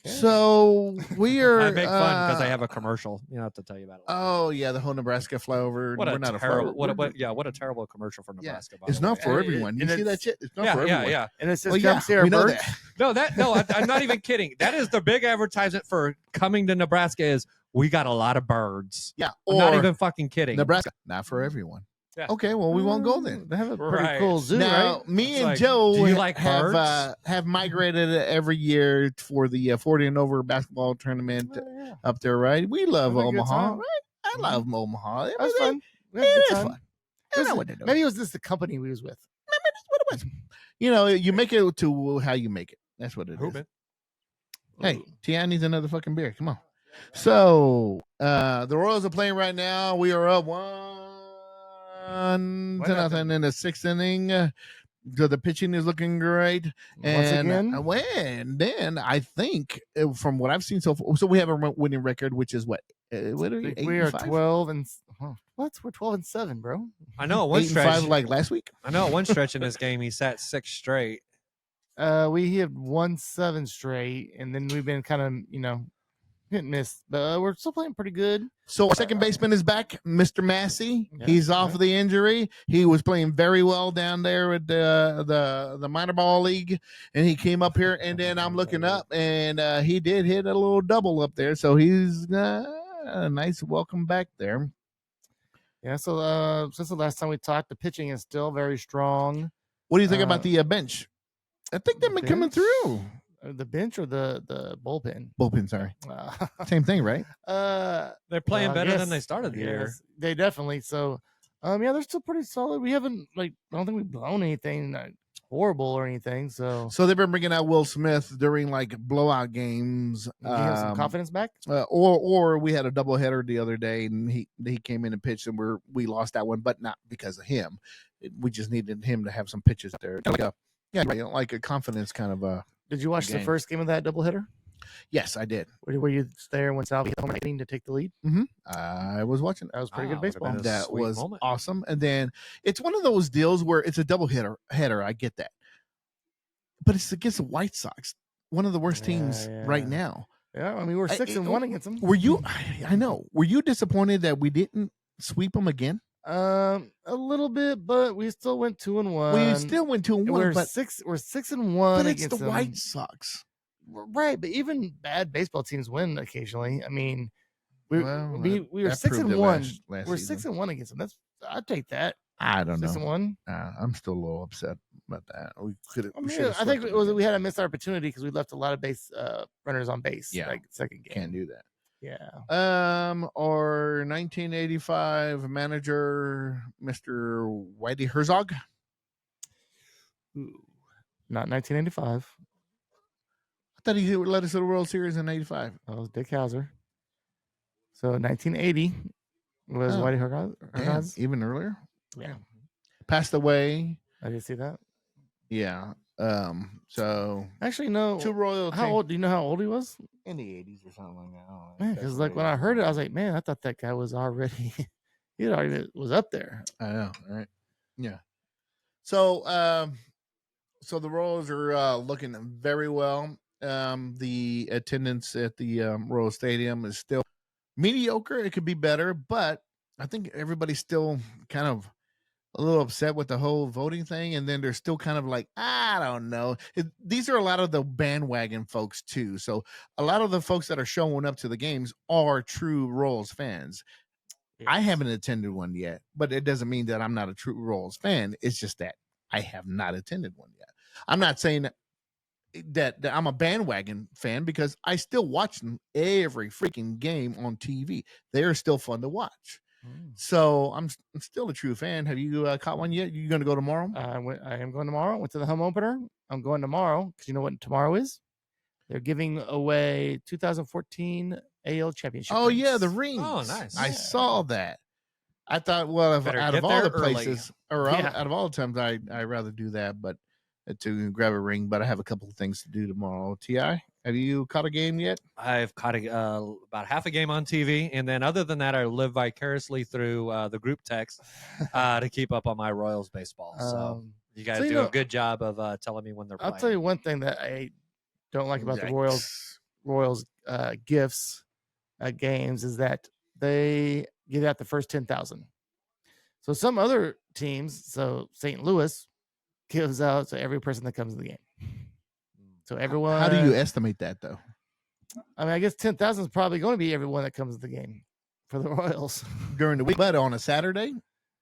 Okay. So we are. I make fun because I have a commercial. You don't have to tell you about it. Oh yeah, the whole Nebraska flyover. What We're a not terrible. a What a terrible commercial for Nebraska. It's not for everyone. You see that shit? It's not for everyone. Yeah. And it says, "Come see our birds." No, I'm not even kidding. That is the big advertisement for coming to Nebraska. Is we got a lot of birds. Yeah, I'm not even fucking kidding. Nebraska, not for everyone. Yeah. Okay, well, we won't go then. They have a pretty cool zoo, now, right? Me It's and like, Joe do you like birds? have migrated every year for the 40 and over basketball tournament up there, right? We love Omaha, right? I love Omaha. That's fun. We had a good time. Fun. Maybe it was just the company we was with. Maybe that's what it was. you make it to how you make it. That's what it is. Hooping. Hey, T.I. needs another fucking beer. Come on. So the Royals are playing right now. We are up 1-0 in the sixth inning. So the pitching is looking great. And then I think from what I've seen so far, so we have a winning record, which is what are we? We are 12 and what? We're 12-7, bro. I know one 8 and stretch 5 like last week. I know one stretch in this game he sat 6 straight. We have won 7 straight, and then we've been kind of hit and miss, but we're still playing pretty good. So our second baseman is back, Mr. Massey. He's off the injury. He was playing very well down there at the minor ball league, and he came up here. And then I'm looking up, and he did hit a little double up there. So he's a nice welcome back there. Yeah. So since the last time we talked, the pitching is still very strong. What do you think about the bench? I think they've been coming through. The bench or the bullpen? Bullpen, sorry. Same thing, right? They're playing better than they started the year. They definitely. So, they're still pretty solid. We haven't I don't think we've blown anything horrible or anything. So they've been bringing out Will Smith during like blowout games. Give him some confidence back. Or we had a doubleheader the other day, and he came in and pitched, and we lost that one, but not because of him. We just needed him to have some pitches there, like a confidence kind of Did you watch the first game of that doubleheader? Yes, I did. Were you there when Salvi hit home run to take the lead? Mm-hmm. I was watching. That was pretty good baseball. That was awesome. And then it's one of those deals where it's a double header. I get that, but it's against the White Sox, one of the worst teams right now. Yeah, I mean we're 6-1 against them. Were you? I know. Were you disappointed that we didn't sweep them again? A little bit, but we still went 2-1. We still went 2-1. We're but 6-1. But it's against the White Sox, right? But even bad baseball teams win occasionally. I mean, we were 6-1. We're 6-1 against them. I'd take that. I don't know. 6-1. I'm still a little upset about that. We could. I think we had a missed opportunity because we left a lot of base runners on base. Yeah, like second game. Can't do that. Yeah. Or 1985 manager, Mr. Whitey Herzog. Not 1985. I thought he led us to the World Series in '85. That was Dick Hauser. So 1980 was Whitey Herzog. Even earlier. Yeah. Passed away. I didn't see that. Yeah. So actually, no. Two Royal. How old? Do you know how old he was? In the 80s or something like that. Man, because like when I heard it, I was like, man, I thought that guy was already. He already was up there. I know, right? Yeah. So, so the Royals are looking very well. The attendance at the Royal Stadium is still mediocre. It could be better, but I think everybody's still kind of a little upset with the whole voting thing, and then they're still kind of like, I don't know. These are a lot of the bandwagon folks too. So a lot of the folks that are showing up to the games are true Royals fans. Yes. I haven't attended one yet, but it doesn't mean that I'm not a true Royals fan. It's just that I have not attended one yet. I'm not saying that I'm a bandwagon fan because I still watch them every freaking game on TV. They are still fun to watch. So I'm still a true fan. Have you caught one yet? You going to go tomorrow? I am going tomorrow. Went to the home opener. I'm going tomorrow because you know what tomorrow is? They're giving away 2014 AL championship. Oh, rings. Yeah, the rings. Oh, nice. I saw that. I thought, well, out of all the places, out of all the times, I'd rather do that, but to grab a ring. But I have a couple of things to do tomorrow. T.I., have you caught a game yet? I've caught about half a game on TV, and then other than that, I live vicariously through the group text to keep up on my Royals baseball. So you guys do a good job of telling me when they're playing. I'll tell you one thing that I don't like about the Royals gifts at games is that they give out the first 10,000. So some other teams, so St. Louis, gives out to every person that comes to the game. So everyone. How do you estimate that, though? I mean, I guess 10,000 is probably going to be everyone that comes to the game for the Royals during the week. But on a Saturday,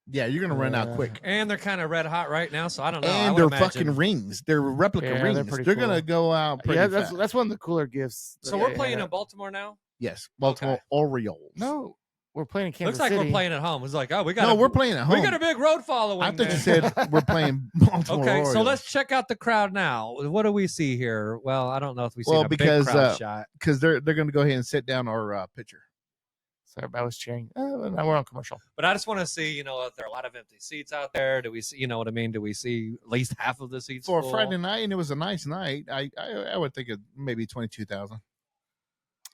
yeah, you're going to run out quick. And they're kind of red hot right now, so I don't know. And they're fucking rings. They're replica rings. They're going to go out pretty fast. That's one of the cooler gifts. So we're playing in Baltimore now? Yes, Baltimore Orioles. No, we're playing in Kansas Looks like City. we're playing at home. It's like, oh, we got. No, we're playing at home. We got a big road following. I thought you there. said we're playing Baltimore Okay, so Orioles. let's check out the crowd now. What do we see here? Well, I don't know if we see a because big crowd shot. because they're going to go ahead and sit down our pitcher. So everybody was cheering. Now we're on commercial. But I just want to see, if there are a lot of empty seats out there. Do we see, you know what I mean? Do we see at least half of the seats For full? a Friday night, and it was a nice night. I would think it maybe 22,000.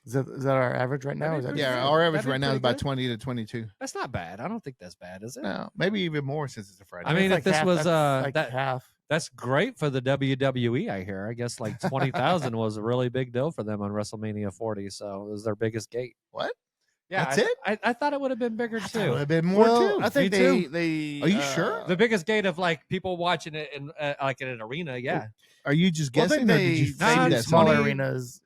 Is that our average right now? Is that Yeah, our average That'd be right now is pretty about 20 to 22. That's not bad. I don't think that's bad, is it? No, maybe even more since it's a Friday. I mean, That's if this half- was that's like that half. that's great for the WWE. I hear. I guess like 20,000 was a really big deal for them on WrestleMania 40. So it was their biggest gate. What? Yeah, That's it? I thought it would have been bigger It would too. have been more Well, too. I think Me too. they. Are you sure? The biggest gate of like people watching it in like in an arena. Yeah. Are you just Well, I guessing, think or did you they see Nah, that smaller somewhere? arenas.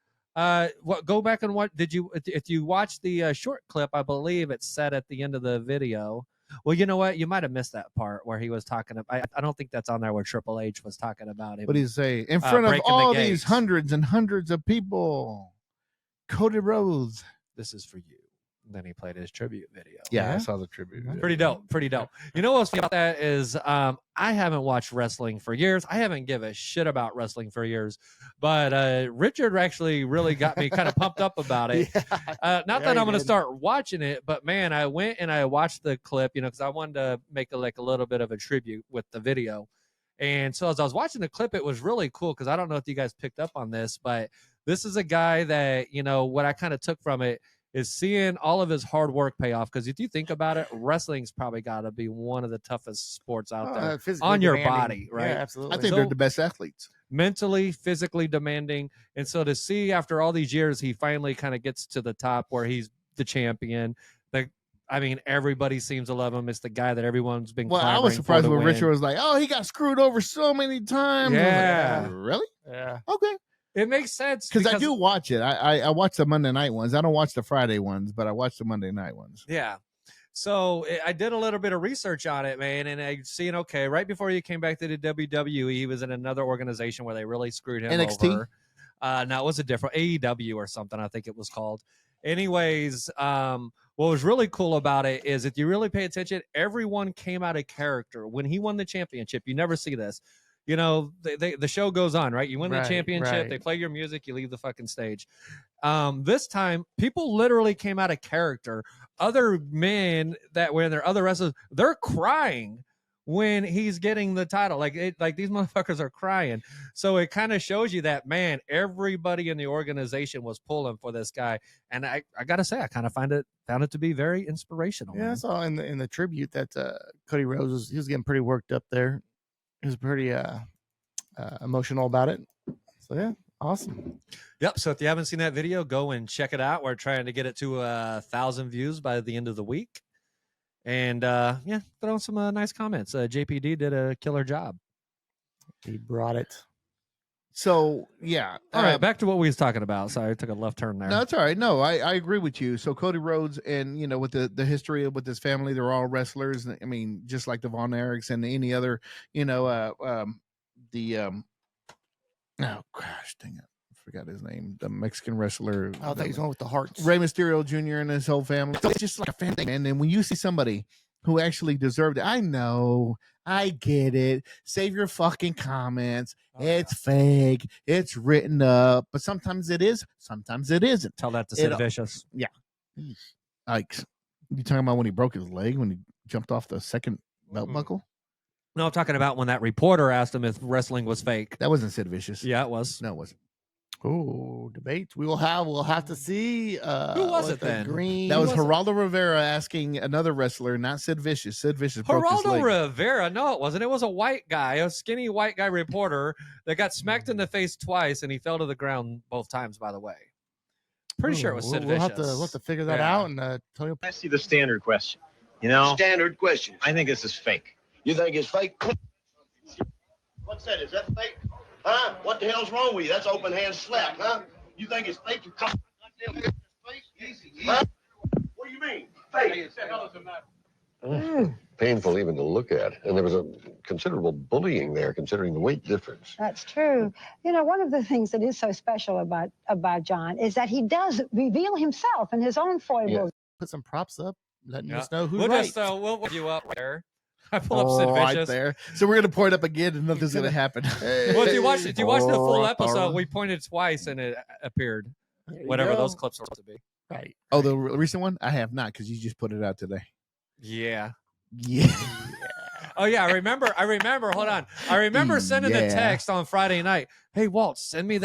What? Go back and watch. Did you? If you watch the short clip, I believe it's set at the end of the video. Well, you know what? You might have missed that part where he was talking about. I don't think that's on there where Triple H was talking about him. What do you say? In front of breaking the all gates. these hundreds and hundreds of people, Cody Rhodes. This is for you. Then he played his tribute video. Yeah, I saw the tribute. Pretty dope. Pretty dope. You know what's funny about that is I haven't watched wrestling for years. I haven't given a shit about wrestling for years. But Richard actually really got me kind of pumped up about it. Not that I'm going to start watching it, but man, I went and I watched the clip, because I wanted to make a little bit of a tribute with the video. And so as I was watching the clip, it was really cool because I don't know if you guys picked up on this, but this is a guy that, what I kind of took from it is seeing all of his hard work pay off. Because if you think about it, wrestling's probably got to be one of the toughest sports out there on your body, right? Yeah, absolutely. I think they're the best athletes. Mentally, physically demanding. And so to see after all these years, he finally kind of gets to the top where he's the champion. Everybody seems to love him. It's the guy that everyone's been. Well, I was clamoring surprised for to when win. Richard was like, "Oh, he got screwed over so many times." Yeah. I was like, really? Yeah. Okay. It makes sense Because I do watch it. I watch the Monday night ones. I don't watch the Friday ones, but I watch the Monday night ones. Yeah. So I did a little bit of research on it, man, and I seen right before he came back to the WWE, he was in another organization where they really screwed him NXT? over. No, it was a different AEW or something, I think it was called. Anyways, what was really cool about it is if you really pay attention, everyone came out of character. When he won the championship, you never see this. The show goes on, right? You win the Right, championship, right. they play your music, you leave the fucking stage. This time, people literally came out of character. Other men that were in there, other wrestlers, they're crying when he's getting the title. Like these motherfuckers are crying. So it kind of shows you that, man, everybody in the organization was pulling for this guy. And I gotta say, I kind of found it to be very inspirational. Yeah, I man. saw in the tribute that Cody Rhodes he was getting pretty worked up there. He was pretty emotional about it. So yeah, awesome. Yep. So if you haven't seen that video, go and check it out. We're trying to get it to 1,000 views by the end of the week. And throw in some nice comments. JPD did a killer job. He brought it. So yeah. All right, back to what we was talking about. Sorry, I took a left turn there. No, it's all right. No, I agree with you. So Cody Rhodes and with the history with his family, they're all wrestlers. I mean, just like the Von Erichs and any other, oh gosh, dang it. I forgot his name. The Mexican wrestler. I thought he's going with the Hearts. Rey Mysterio Jr. and his whole family. So it's just like a fan thing. And then when you see somebody who actually deserved it, I know, I get it. Save your fucking comments. It's fake. It's written up. But sometimes it is. Sometimes it isn't. Tell that to Sid Vicious. Yeah. Like, you talking about when he broke his leg, when he jumped off the second belt buckle? No, I'm talking about when that reporter asked him if wrestling was fake. That wasn't Sid Vicious. Yeah, it was. No, it wasn't. Oh, debate. We'll have to see. Who was it then? Green. That was Geraldo Rivera asking another wrestler, not Sid Vicious. Sid Vicious broke his Geraldo leg. Rivera. No, it wasn't. It was a white guy, a skinny white guy reporter that got smacked in the face twice, and he fell to the ground both times, by the way. Pretty sure it was Sid we'll Vicious. we'll have to figure that out and tell you. I see the standard question. Standard question. I think this is fake. You think it's fake? What's that? Is that fake? Huh? What the hell's wrong with you? That's open hand slap, huh? You think it's fake? You come fake? Huh? What do you mean? Fake. Painful even to look at. And there was a considerable bullying there, considering the weight difference. That's true. One of the things that is so special about John is that he does reveal himself and his own foibles. put some props up, letting Yeah. us know who's We'll right. just we'll look you up there. I pull up Sid right Vicious. there. So we're gonna point up again, and nothing's gonna happen. Well, if you watch the full episode, we pointed twice and it appeared. Whatever those clips are supposed to be. Right. Oh, the recent one? I have not, because you just put it out today. Yeah. Yeah. Oh yeah, I remember. Hold on. I remember sending a text on Friday night. Hey Walt, send me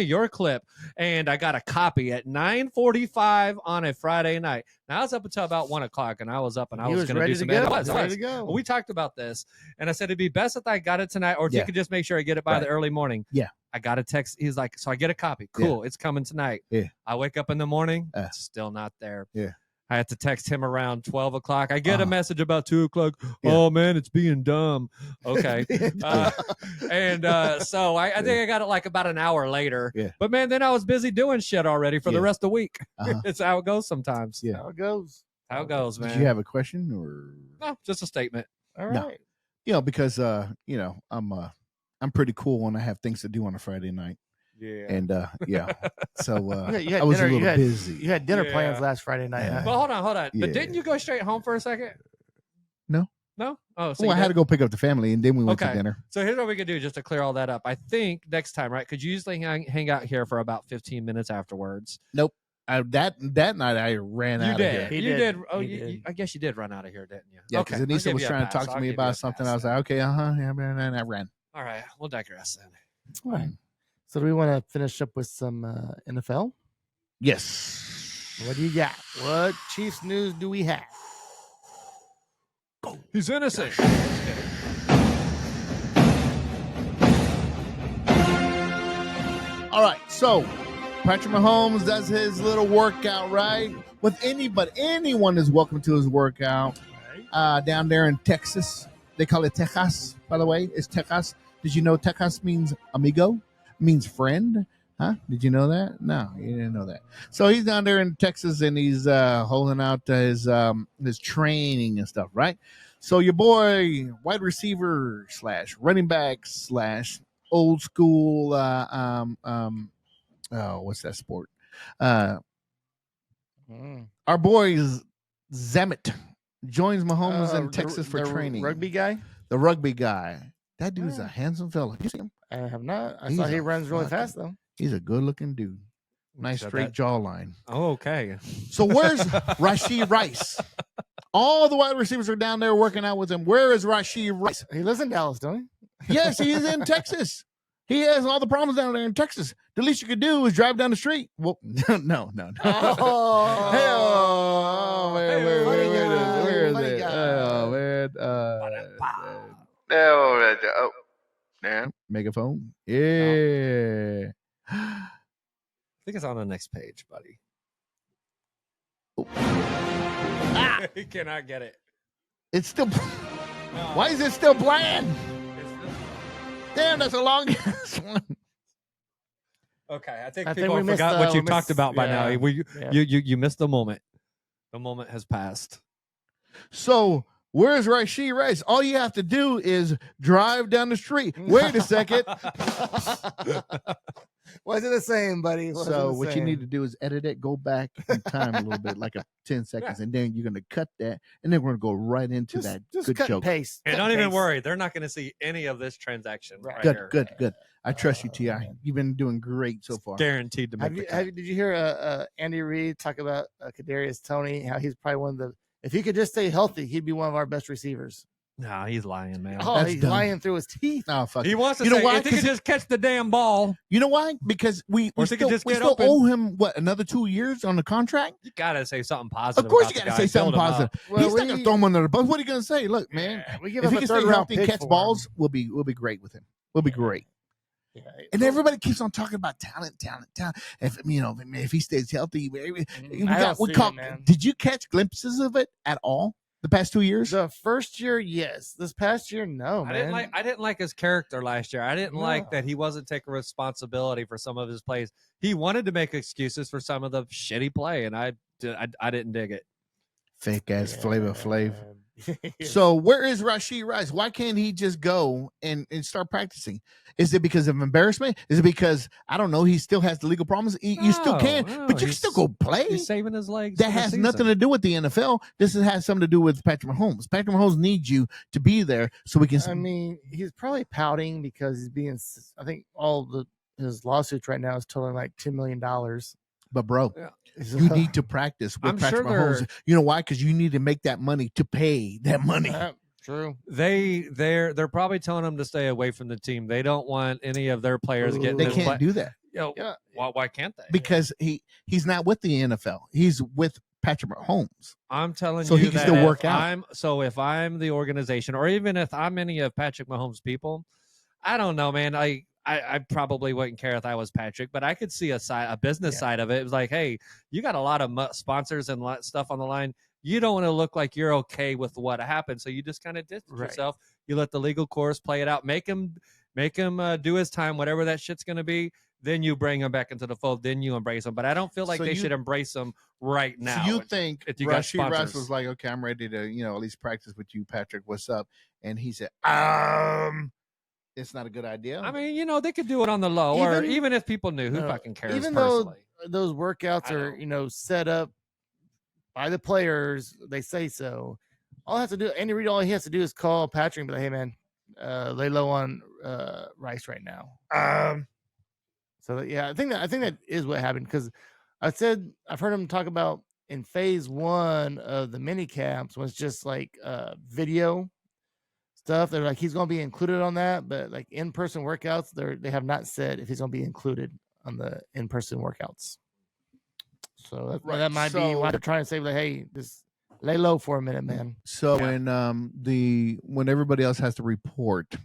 your clip, and I got a copy at 9:45 on a Friday night. Now I was up until about 1:00, and I was up and I was going to do some ready editing. to go. We talked about this, and I said it'd be best if I got it tonight, or if you could just make sure I get it by the early morning. Yeah. I got a text. He's like, so I get a copy. Cool, it's coming tonight. Yeah. I wake up in the morning, it's still not there. Yeah. I had to text him around 12 o'clock. I get a message about 2 o'clock. Oh man, it's being dumb. Okay. So I think I got it like about an hour later. Yeah. But man, then I was busy doing shit already for the rest of the week. It's how it goes sometimes. Yeah. How it goes. How it goes, man. Did you have a question or No, just a statement. All right. No. Because I'm pretty cool when I have things to do on a Friday night. Yeah. And so You had I was dinner, a little busy. You had dinner plans last Friday night. Yeah. But hold on. But Yeah. didn't you go straight home for a second? No. No? Oh, so Well, I had to go pick up the family, and then we went to dinner. So here's what we could do just to clear all that up. I think next time, right? Because you usually hang out here for about 15 minutes afterwards. Nope. That night I ran out of here. You did. Oh, I guess you did run out of here, didn't you? Yeah, because Okay. Anissa I'll was give you a trying to pass. talk I'll to me give you a about something. I pass was like, okay, and I ran. All right, we'll digress then. All right. So do we want to finish up with some NFL? Yes. What do you got? What Chiefs news do we have? He's innocent. All right, so Patrick Mahomes does his little workout, right? With anyone is welcome to his workout. Down there in Texas. They call it Texas, by the way. It's Texas. Did you know Texas means amigo? Means friend? Huh? Did you know that? No, you didn't know that. So he's down there in Texas, and he's holding out his training and stuff, right? So your boy, wide receiver / running back / old school, what's that sport? Our boy Zamet joins Mahomes in Texas for training. Rugby guy? The rugby guy. That dude's a handsome fella. You see him? I have not. I saw he runs really fast, though. He's a good-looking dude. Nice Said straight that. jawline. Oh, okay. So where's Rashee Rice? All the wide receivers are down there working out with him. Where is Rashee Rice? He lives in Dallas, don't he? Yes, he is in Texas. He has all the problems down there in Texas. The least you could do is drive down the street. Well, no. Oh, man, where is it? Oh, man. Megaphone. Yeah. I think it's on the next page, buddy. He cannot get it. It's still. Why is it still bland? Damn, that's a long one. Okay, I think I people think we forgot missed, what you we talked missed- about by now. yeah. You missed the moment. The moment has passed. So where's Rashee Rice? All you have to do is drive down the street. Wait a second. Wasn't the same, buddy. Wasn't So the what you same. need to do is edit it, go back in time a little bit, like 10 seconds, and then you're going to cut that, and then we're going to go right into that Just good cut joke. and paste. And Cut don't even paste. worry, they're not going to see any of this transaction right Good, here. good. I trust you, T.I. You've been doing great so far. Guaranteed to make Did you hear Andy Reid talk about Kadarius Toney? How he's probably one of the. If he could just stay healthy, he'd be one of our best receivers. No, he's lying, man. Oh, he's lying through his teeth. Oh, fuck. He wants to You know say why? if he could just catch the damn ball. You know why? Because we Or if he could still, just we get still open. owe him, what, another 2 years on the contract? You gotta say something positive. Of course about you the got to guy. say something Build him positive. up. Well, He's not going to throw him under the bus. What are you going to say? Look, man, We give if him he a can third stay round healthy and pick catch for him. balls, we'll be great with him. We'll be great. Yeah. And everybody keeps on talking about talent. If he stays healthy, we don't see it, man. Did you catch glimpses of it at all the past 2 years? The first year, yes. This past year, no, I man. didn't like his character last year. I didn't like that he wasn't taking responsibility for some of his plays. He wanted to make excuses for some of the shitty play, and I didn't dig it. Fake ass Flavor Flav. So where is Rashee Rice? Why can't he just go and start practicing? Is it because of embarrassment? Is it because, I don't know, he still has the legal problems? You still can, but you can still go play. He's saving his legs. That has nothing to do with the NFL. This has something to do with Patrick Mahomes. Patrick Mahomes needs you to be there so we can. I mean, he's probably pouting because he's being. I think his lawsuits right now is totaling like $10 million. But bro, you need to practice with Patrick Mahomes. You know why? Because you need to make that money to pay that money. True. They're probably telling him to stay away from the team. They don't want any of their players getting. They can't do that. Why can't they? Because he's not with the NFL. He's with Patrick Mahomes. I'm telling so you, he can still work out. If I'm the organization, or even if I'm any of Patrick Mahomes' people, I don't know, man. I probably wouldn't care if I was Patrick, but I could see a business side of it. It was like, hey, you got a lot of sponsors and stuff on the line. You don't want to look like you're okay with what happened, so you just kind of distance yourself. You let the legal course play it out. Make him do his time, whatever that shit's going to be. Then you bring him back into the fold. Then you embrace him. But I don't feel like they should embrace him right now. So you think Rashee Rice was like, okay, I'm ready to, at least practice with you, Patrick. What's up? And he said, it's not a good idea. I mean, they could do it on the low, or even if people knew, who fucking cares? Even personally? though those workouts are, set up by the players, they say so. All I have to do, Andy Reid, all he has to do is call Patrick and be like, hey man, lay low on Rice right now. So I think that is what happened, because I've heard him talk about in phase 1 of the mini camps was just like video stuff. They're like, he's going to be included on that, but like in-person workouts, they have not said if he's going to be included on the in-person workouts. So that might be why they're trying to say, like, hey, just lay low for a minute, man. So when everybody else has to report,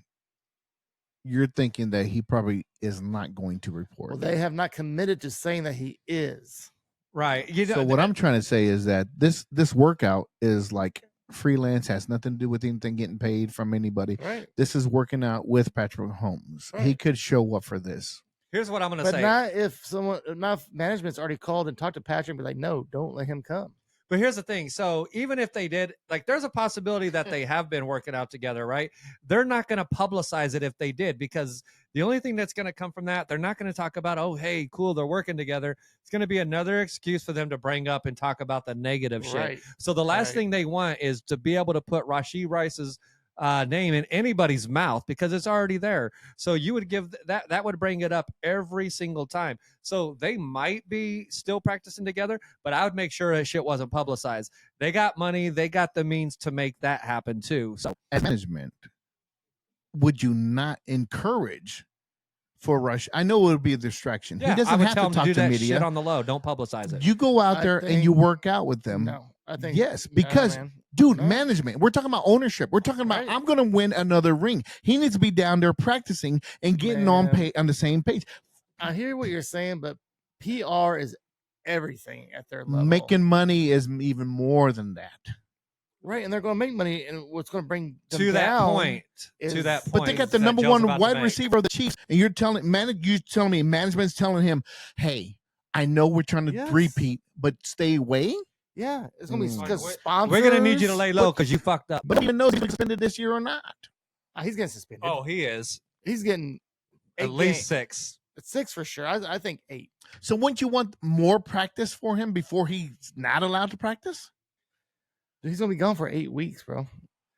you're thinking that he probably is not going to report. Well, they have not committed to saying that he is. Right. So what I'm trying to say is that this workout is like freelance, has nothing to do with anything getting paid from anybody. Right. This is working out with Patrick Mahomes. Right. He could show up for this. Here's what I'm going to say. But not if management's already called and talked to Patrick and be like, no, don't let him come. But here's the thing. So even if they did, like, there's a possibility that they have been working out together, right? They're not going to publicize it if they did, because the only thing that's going to come from that, they're not going to talk about, oh, hey, cool, they're working together. It's going to be another excuse for them to bring up and talk about the negative shit. So the last thing they want is to be able to put Rashee Rice's name in anybody's mouth, because it's already there. So you would give that would bring it up every single time. So they might be still practicing together, but I would make sure that shit wasn't publicized. They got money, they got the means to make that happen too. So as management, would you not encourage for Rush? I know it would be a distraction. Yeah, he doesn't have to talk do to that media. Shit on the low. Don't publicize it. You go out there and you work out with them. No, I think yes, because management. We're talking about ownership. We're talking about I'm going to win another ring. He needs to be down there practicing and getting on the same page. I hear what you're saying, but PR is everything at their level. Making money is even more than that. Right, and they're going to make money, and what's going to bring them to that down point. To that point, but they got the number one wide receiver of the Chiefs, and you're telling me management's telling him, "Hey, I know we're trying to repeat, but stay away." Yeah, it's going to be because sponsors. We're going to need you to lay low because you fucked up. But even knows he's suspended this year or not. He's getting suspended. Oh, he is. He's getting at least 6. 6 for sure. I think 8. So wouldn't you want more practice for him before he's not allowed to practice? He's gonna be gone for 8 weeks, bro.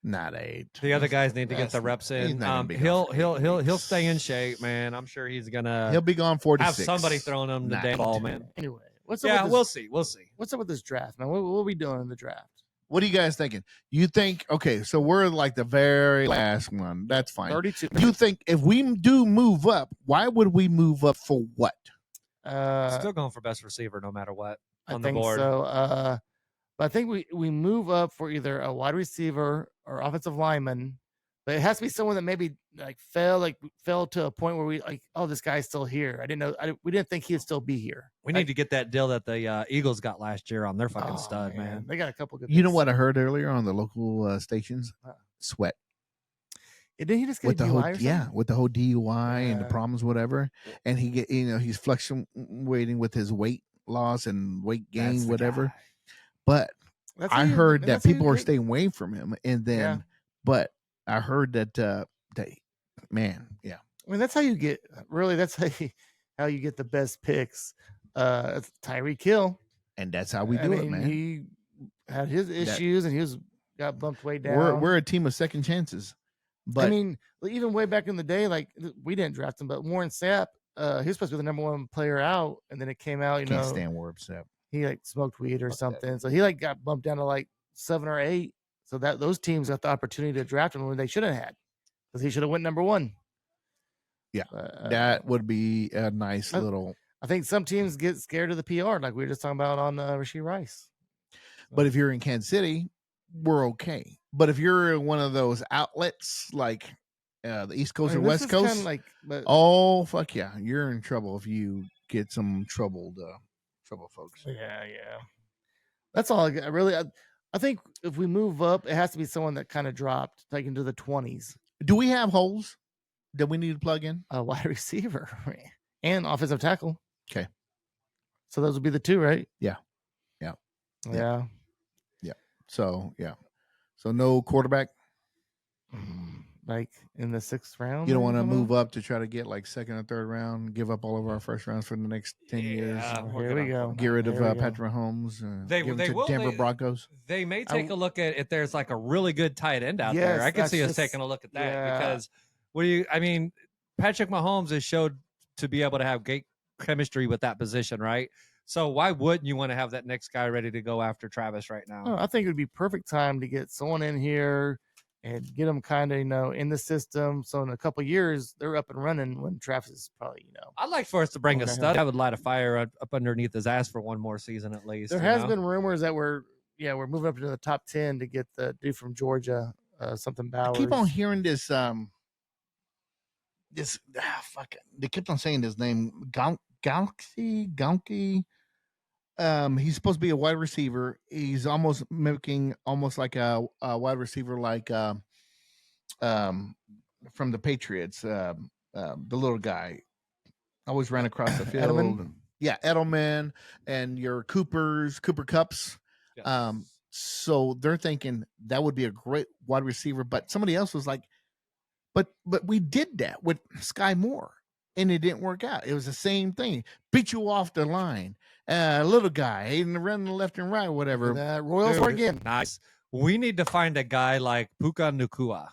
Not 8. The other guys need to get the reps in. He'll stay in shape, man. I'm sure he's gonna. He'll be gone 4 to 6. Have somebody throwing him the damn ball, man. Anyway, we'll see. We'll see. What's up with this draft, man? What are we doing in the draft? What are you guys thinking? You think, okay, so we're like the very last one. That's fine. 32. You think if we do move up, why would we move up for what? Still going for best receiver no matter what on the think board. So, but I think we move up for either a wide receiver or offensive lineman, but it has to be someone that maybe fell to a point where we like, oh, this guy's still here. I didn't know. We didn't think he'd still be here. We need to get that deal that the Eagles got last year on their fucking stud, man. They got a couple good. You know what I heard earlier on the local stations? Sweat. Didn't he just get with a the DUI whole with the whole DUI and the problems, whatever, and he's fluctuating with his weight loss and weight gain, whatever. But I heard that people are staying away from him, and then, but I heard that yeah. I mean, that's how you get that's how you get the best picks. Tyreek Hill, and that's how we do it, man. He had his issues, and he got bumped way down. We're a team of second chances, but I mean, even way back in the day, like we didn't draft him, but Warren Sapp, he was supposed to be the number one player out, and then it came out, can't stand Warren Sapp. He like smoked weed or something, so he like got bumped down to like 7 or 8. So that those teams got the opportunity to draft him when they shouldn't have had, because he should have went number 1. Yeah, that would be a nice little. I think some teams get scared of the PR, like we were just talking about on Rashee Rice. But if you're in Kansas City, we're okay. But if you're in one of those outlets like the East Coast or West Coast, oh fuck yeah, you're in trouble if you get some trouble, folks. Yeah. That's all. I think if we move up, it has to be someone that kind of dropped, like into the 20s. Do we have holes that we need to plug in? A wide receiver and offensive tackle. Okay. So those would be the 2, right? Yeah. So no quarterback. Like in the 6th round. You don't want to move up to try to get like 2nd or 3rd round, give up all of our first rounds for the next 10 years. Here we go. Get rid of Patrick Mahomes. Give them to Denver Broncos. They may take a look at if there's like a really good tight end out there. I can see us taking a look at that because Patrick Mahomes has showed to be able to have great chemistry with that position, right? So why wouldn't you want to have that next guy ready to go after Travis right now? I think it would be perfect time to get someone in here and get them kind of, in the system. So in a couple of years, they're up and running when Travis is probably, I'd like for us to bring a stud. I would light a fire up underneath his ass for one more season at least. There has been rumors that we're moving up into the top 10 to get the dude from Georgia, something Bowers. I keep on hearing this, they kept on saying his name, Gonky. He's supposed to be a wide receiver. He's almost mimicking like a wide receiver like from the Patriots, the little guy. Always ran across the field. Edelman? Yeah, Edelman and your Cooper Cups. Yes. So they're thinking that would be a great wide receiver, but somebody else was like, but we did that with Sky Moore and it didn't work out. It was the same thing. Beat you off the line. Little guy, and running left and right, whatever. Royals were again. Nice. We need to find a guy like Puka Nacua.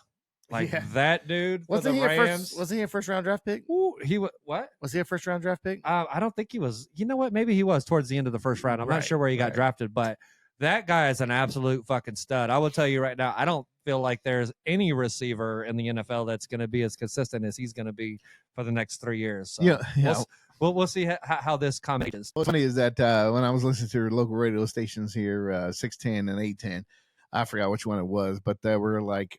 That dude for the Rams. Was he a first-round draft pick? Ooh, what? Was he a first-round draft pick? I don't think he was. You know what? Maybe he was towards the end of the first round. I'm not sure where he got drafted, but that guy is an absolute fucking stud. I will tell you right now, I don't feel like there's any receiver in the NFL that's going to be as consistent as he's going to be for the next 3 years. So we'll see how this comment is. What's funny is that when I was listening to local radio stations here, 610 and 810, I forgot which one it was, but they were like,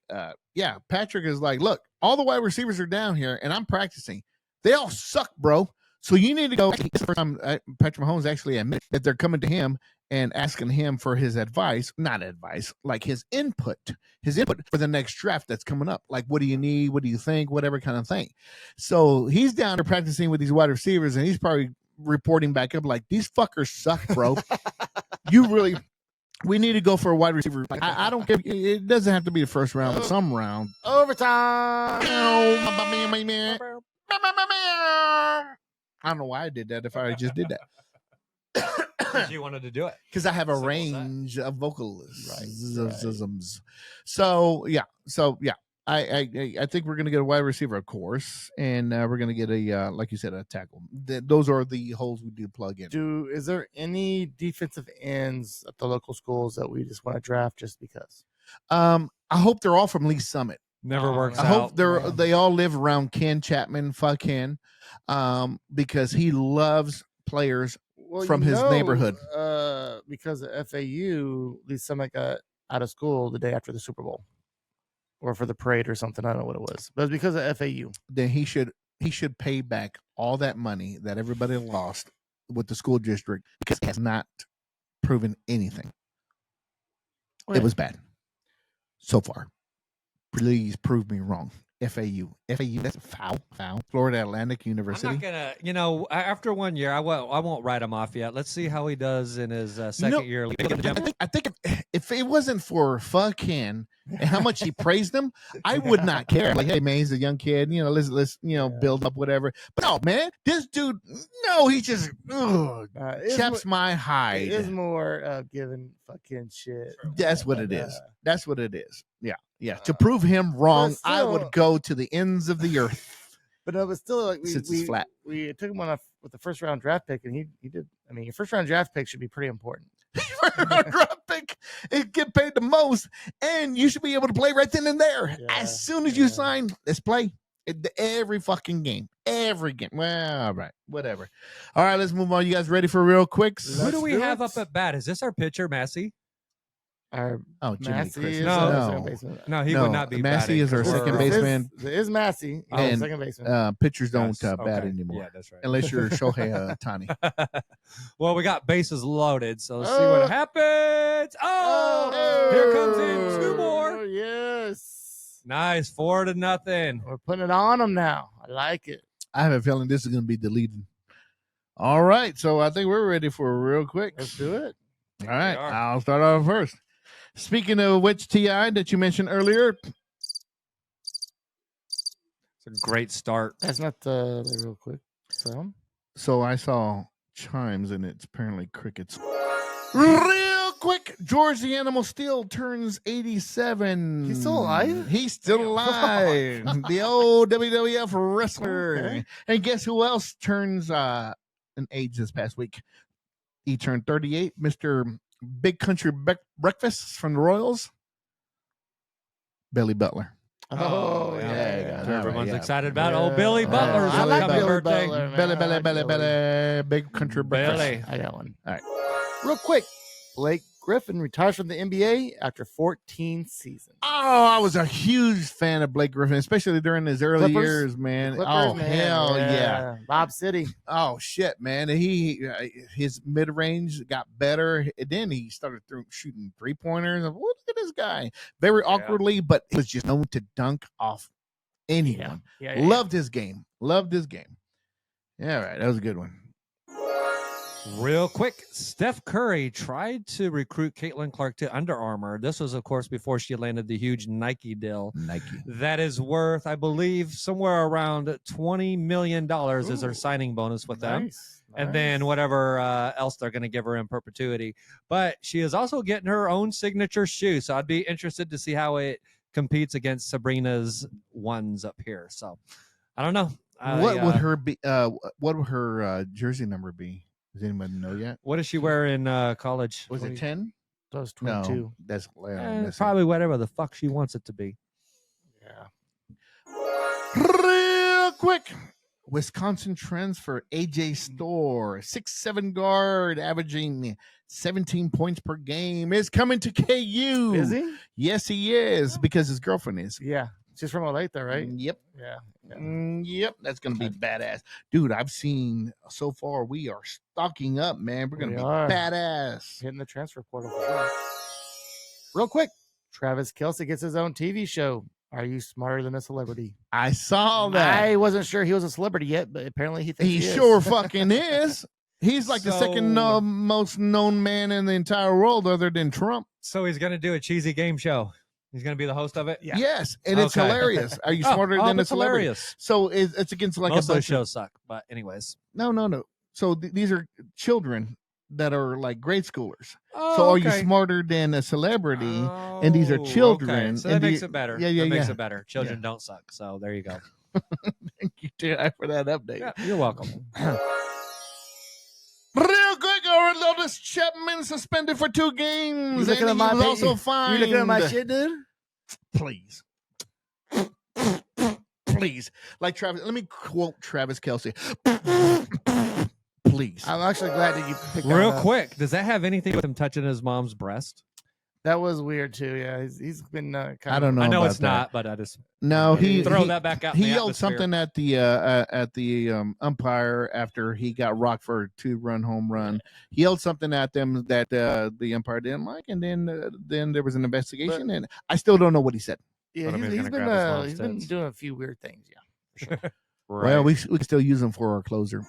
Patrick is like, look, all the wide receivers are down here, and I'm practicing. They all suck, bro. So you need to go. It's the first time Patrick Mahomes actually admitted that they're coming to him and asking him for his advice, not advice, like his input for the next draft that's coming up. Like, what do you need? What do you think? Whatever kind of thing. So he's down there practicing with these wide receivers, and he's probably reporting back up like, these fuckers suck, bro. We need to go for a wide receiver. Like, I don't care. It doesn't have to be the first round, but some round. Overtime. I don't know why I did that if I just did that. Because you wanted to do it. Because I have a range of vocalisms. Right. So I think we're going to get a wide receiver, of course, and we're going to get a like you said, a tackle. Those are the holes we do plug in. Is there any defensive ends at the local schools that we just want to draft just because? I hope they're all from Lee Summit. Never works out. I hope they all live around Ken Chapman. Fuck Ken, because he loves players from his neighborhood. Because of FAU, Lee Summit got out of school the day after the Super Bowl, or for the parade or something. I don't know what it was, but it's because of FAU. Then he should pay back all that money that everybody lost with the school district because he has not proven anything. It was bad so far. Please prove me wrong. FAU. That's a foul. Florida Atlantic I'm University. not gonna, after 1 year, I won't write him off yet. Let's see how he does in his second year. I think if it wasn't for fucking and how much he praised him, I would not care. Like, hey man, he's a young kid. Let's build up whatever. But no, man, this dude, no, he just chaps my hide. It is more giving fucking shit. That's what it is. That's what it is. Yeah. To prove him wrong, still, I would go to the ends of the earth. But no, but still, like It's flat. we took him on with the first round draft pick, and he did. I mean, your first round draft pick should be pretty important. Draft pick, it get paid the most, and you should be able to play right then and there. As soon as you sign, let's play. Every fucking game. Every game. Well, all right. Whatever. All right, let's move on. You guys ready for real quicks? Who do we have up at bat? Is this our pitcher, Massey? Jimmy Massey Chris. is No, he would not be. Massey batting is our for- second baseman. It is Massey, And, second baseman. Pitchers don't Yes, bat okay. anymore. Yeah, that's right. Unless you're Shohei Ohtani. Well, we got bases loaded, so let's see what happens. Oh, here comes in two more. Yes, Nice, 4-0. we're putting it on him now. I like it. I have a feeling this is going to be deleted. All right, so I think we're ready for a real quick. Let's do it. All right, are. I'll start off first. Speaking of which, T.I. that you mentioned earlier, It's a great start. That's not the real quick. so I saw chimes and it's apparently crickets. Real quick, George the Animal Steel turns 87. He's still alive? He's still alive. The old WWF wrestler. Okay. And guess who else turns an age this past week? He turned 38. Mr. Big Country Breakfast from the Royals. Billy Butler. Oh, yeah. Everyone's Yeah. excited about old Billy Butler's I like upcoming Billy birthday. Butler, man. Belly. Big Country Breakfast. Billy. I got one. All right. Real quick, Blake Griffin retires from the NBA after 14 seasons. Oh, I was a huge fan of Blake Griffin, especially during his early Clippers? years, man. Clippers, Oh, man. hell yeah. Bob City. Oh, shit, man. His mid-range got better. And then he started shooting three-pointers. Look at this guy. Very awkwardly, but he was just known to dunk off anyone. Yeah. Loved his game. Yeah, all right. That was a good one. Real quick, Steph Curry tried to recruit Caitlin Clark to Under Armour. This was, of course, before she landed the huge Nike deal. That is worth, I believe, somewhere around $20 million is her signing bonus with them. Nice. And then whatever else they're going to give her in perpetuity. But she is also getting her own signature shoe. So I'd be interested to see how it competes against Sabrina's ones up here. So I don't know. What would her be? What would her jersey number be? Does anyone know yet? What does she wear in college? Was it 10? That was 22. No, that's Probably whatever the fuck she wants it to be. Yeah. Real quick, Wisconsin transfer AJ Storr, 6'7" guard, averaging 17 points per game, is coming to KU. Is he? Yes, he is, because his girlfriend is. Yeah. She's from Olathe, right? Yep. Yeah. Yep, that's gonna be badass, dude. I've seen so far. We are stocking up, man. We're gonna be badass. Hitting the transfer portal for sure. Real quick, Travis Kelce gets his own TV show. Are you smarter than a celebrity? I saw that. I wasn't sure he was a celebrity yet, but apparently he thinks He he sure is. fucking is. He's like the second most known man in the entire world, other than Trump. So he's going to do a cheesy game show. He's going to be the host of it? Yeah. Yes, and it's Okay. hilarious. Are you smarter than a it's celebrity? hilarious. So it's against like Most a of the bunch shows suck, but anyways. No. So these are children that are like grade schoolers. Oh, so are you okay. smarter than a celebrity? And these are children. Okay. So and that makes it better. Yeah. That makes it better. Children don't suck. So there you go. Thank you, T.I., for that update. Yeah, you're welcome. Real quick, Orlando Chapman suspended for 2 games. You looking and at my he was pa- also you fined. looking at my shit, dude? Please. Please. Like Travis, let me quote Travis Kelce. Please. I'm actually glad that you picked that Real up. quick, does that have anything with him touching his mom's breast? That was weird too. Yeah, he's been kind I don't know. I know about it's that. not, but I just No, he throw he- that back out. in He the yelled atmosphere. something at the umpire after he got rocked for a 2-run home run. He yelled something at them that the umpire didn't like, and then there was an investigation, and I still don't know what he said. Yeah, Told him he was he's gonna been grab his mom's he's been tits. doing a few weird things. Yeah, for sure. Well, we can still use him for our closer.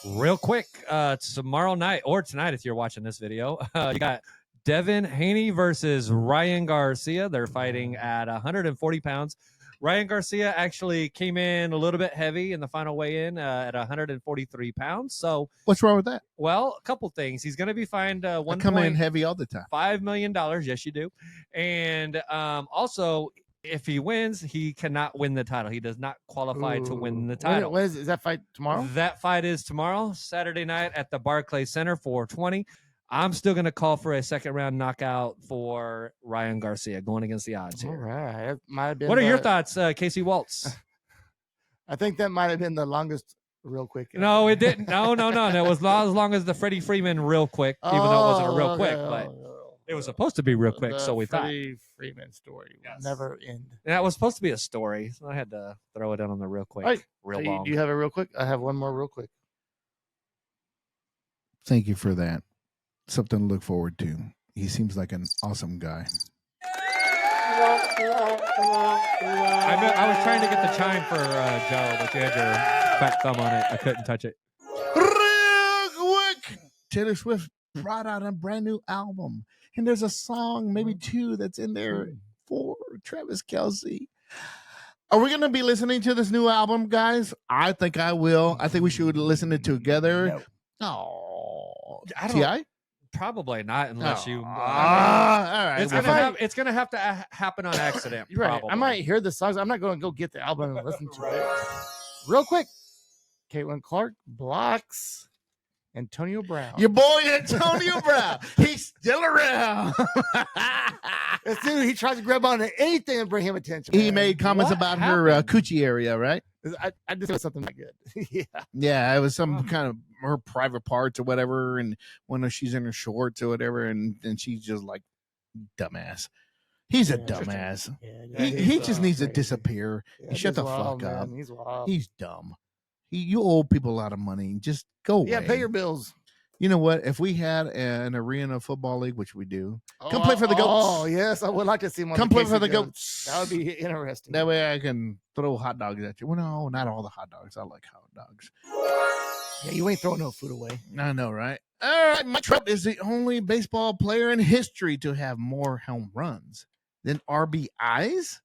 Real quick, tomorrow night or tonight, if you're watching this video, you got Devin Haney versus Ryan Garcia. They're fighting at 140 pounds. Ryan Garcia actually came in a little bit heavy in the final weigh-in at 143 pounds. So what's wrong with that? Well, a couple things. He's going to be fined I come in heavy all the time. $1.5 million. Yes, you do. And also, if he wins, he cannot win the title. He does not qualify to win the title. When is that fight tomorrow? That fight is tomorrow, Saturday night at the Barclays Center, 420. I'm still going to call for a second round knockout for Ryan Garcia going against the odds here. All right. It might have been What are your thoughts, Casey Waltz? I think that might have been the longest real quick. No, it didn't. No. It was not as long as the Freddie Freeman real quick, even though it wasn't a real quick, but it was supposed to be real quick, so we thought. Freddie Freeman story will never end. That was supposed to be a story, so I had to throw it in on the real quick, All right. real Do long. you have a real quick? I have one more real quick. Thank you for that. Something to look forward to. He seems like an awesome guy. I was trying to get the chime for Joe, but you had your fat thumb on it. I couldn't touch it. Real quick, Taylor Swift brought out a brand new album, and there's a song, maybe two, that's in there for Travis Kelce. Are we going to be listening to this new album, guys? I think I will. I think we should listen to it together. Oh, I don't. T.I.? Probably not, unless you. all right. It's gonna have to happen on accident. You're right. Probably. I might hear the songs. I'm not going to go get the album and listen to it. Real quick, Caitlin Clark blocks Antonio Brown. Your boy Antonio Brown. He's still around. This dude, he tries to grab on to anything and bring him attention. He man. made comments What about her coochie area, right? I just said something that good. Yeah. Yeah, it was some kind of her private parts or whatever, and when she's in her shorts or whatever, and she's just like, dumbass. He's a dumbass. He just needs to disappear. Shut the fuck up. He's wild. He's dumb. You owe people a lot of money. Just go away. Yeah, pay your bills. You know what? If we had an arena football league, which we do, come play for the Goats. Oh, yes. I would like to see him on Come the play for KC the Goats. Goats. That would be interesting. That way I can throw hot dogs at you. Well, no, not all the hot dogs. I like hot dogs. Yeah, you ain't throwing no food away. I know, right? All right, Mike Trout is the only baseball player in history to have more home runs than RBIs.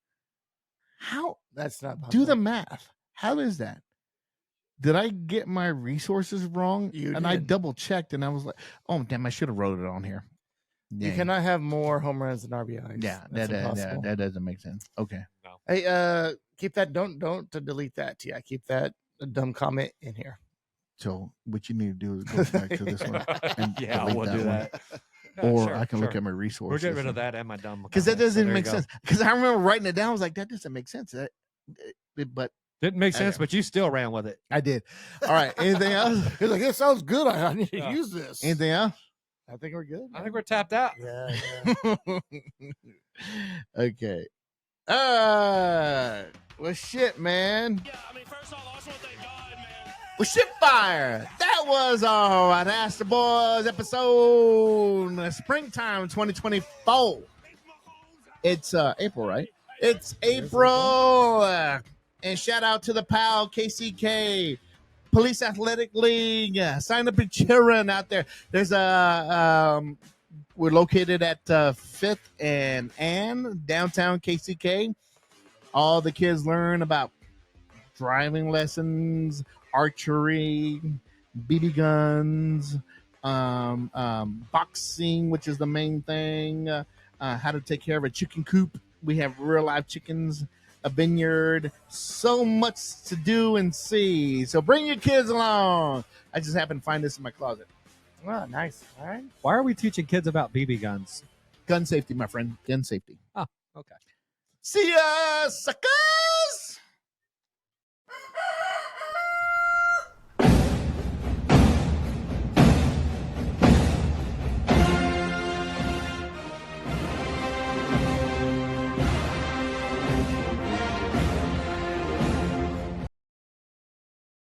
How? That's not possible. Do the math. How is that? Did I get my resources wrong? I double checked, and I was like, "Oh damn! I should have wrote it on here." You Dang. cannot have more home runs than RBIs. Yeah, That's impossible. that doesn't make sense. Okay. Hey, keep that. Don't to delete that. Yeah, keep that dumb comment in here. So what you need to do is go back to this one. And Yeah, delete we'll that do one. that. Or Sure, I can look sure. at my We're resources. getting rid of that and my dumb. Because that comments, so doesn't there make you go. sense. Because I remember writing it down. I was like, that doesn't make sense. But Didn't make sense, but you still ran with it. I did. All right. Anything else? He's like, it sounds good. I need to Yeah. use this. Anything else? I think we're good. I think we're tapped out. Yeah. Okay. Well, shit, man. Well, shit fire. That was all right. Ask the Boys episode springtime 2024. It's April, right? It's April. And shout out to the PAL KCK Police Athletic League. Sign up your children out there. There's we're located at 5th and Ann, downtown KCK. All the kids learn about driving lessons, archery, BB guns, boxing, which is the main thing, how to take care of a chicken coop. We have real live chickens, a vineyard, so much to do and see. So bring your kids along. I just happened to find this in my closet. Wow, nice. All right. Why are we teaching kids about BB guns? Gun safety, my friend. Gun safety. Oh, okay. See ya, suckers!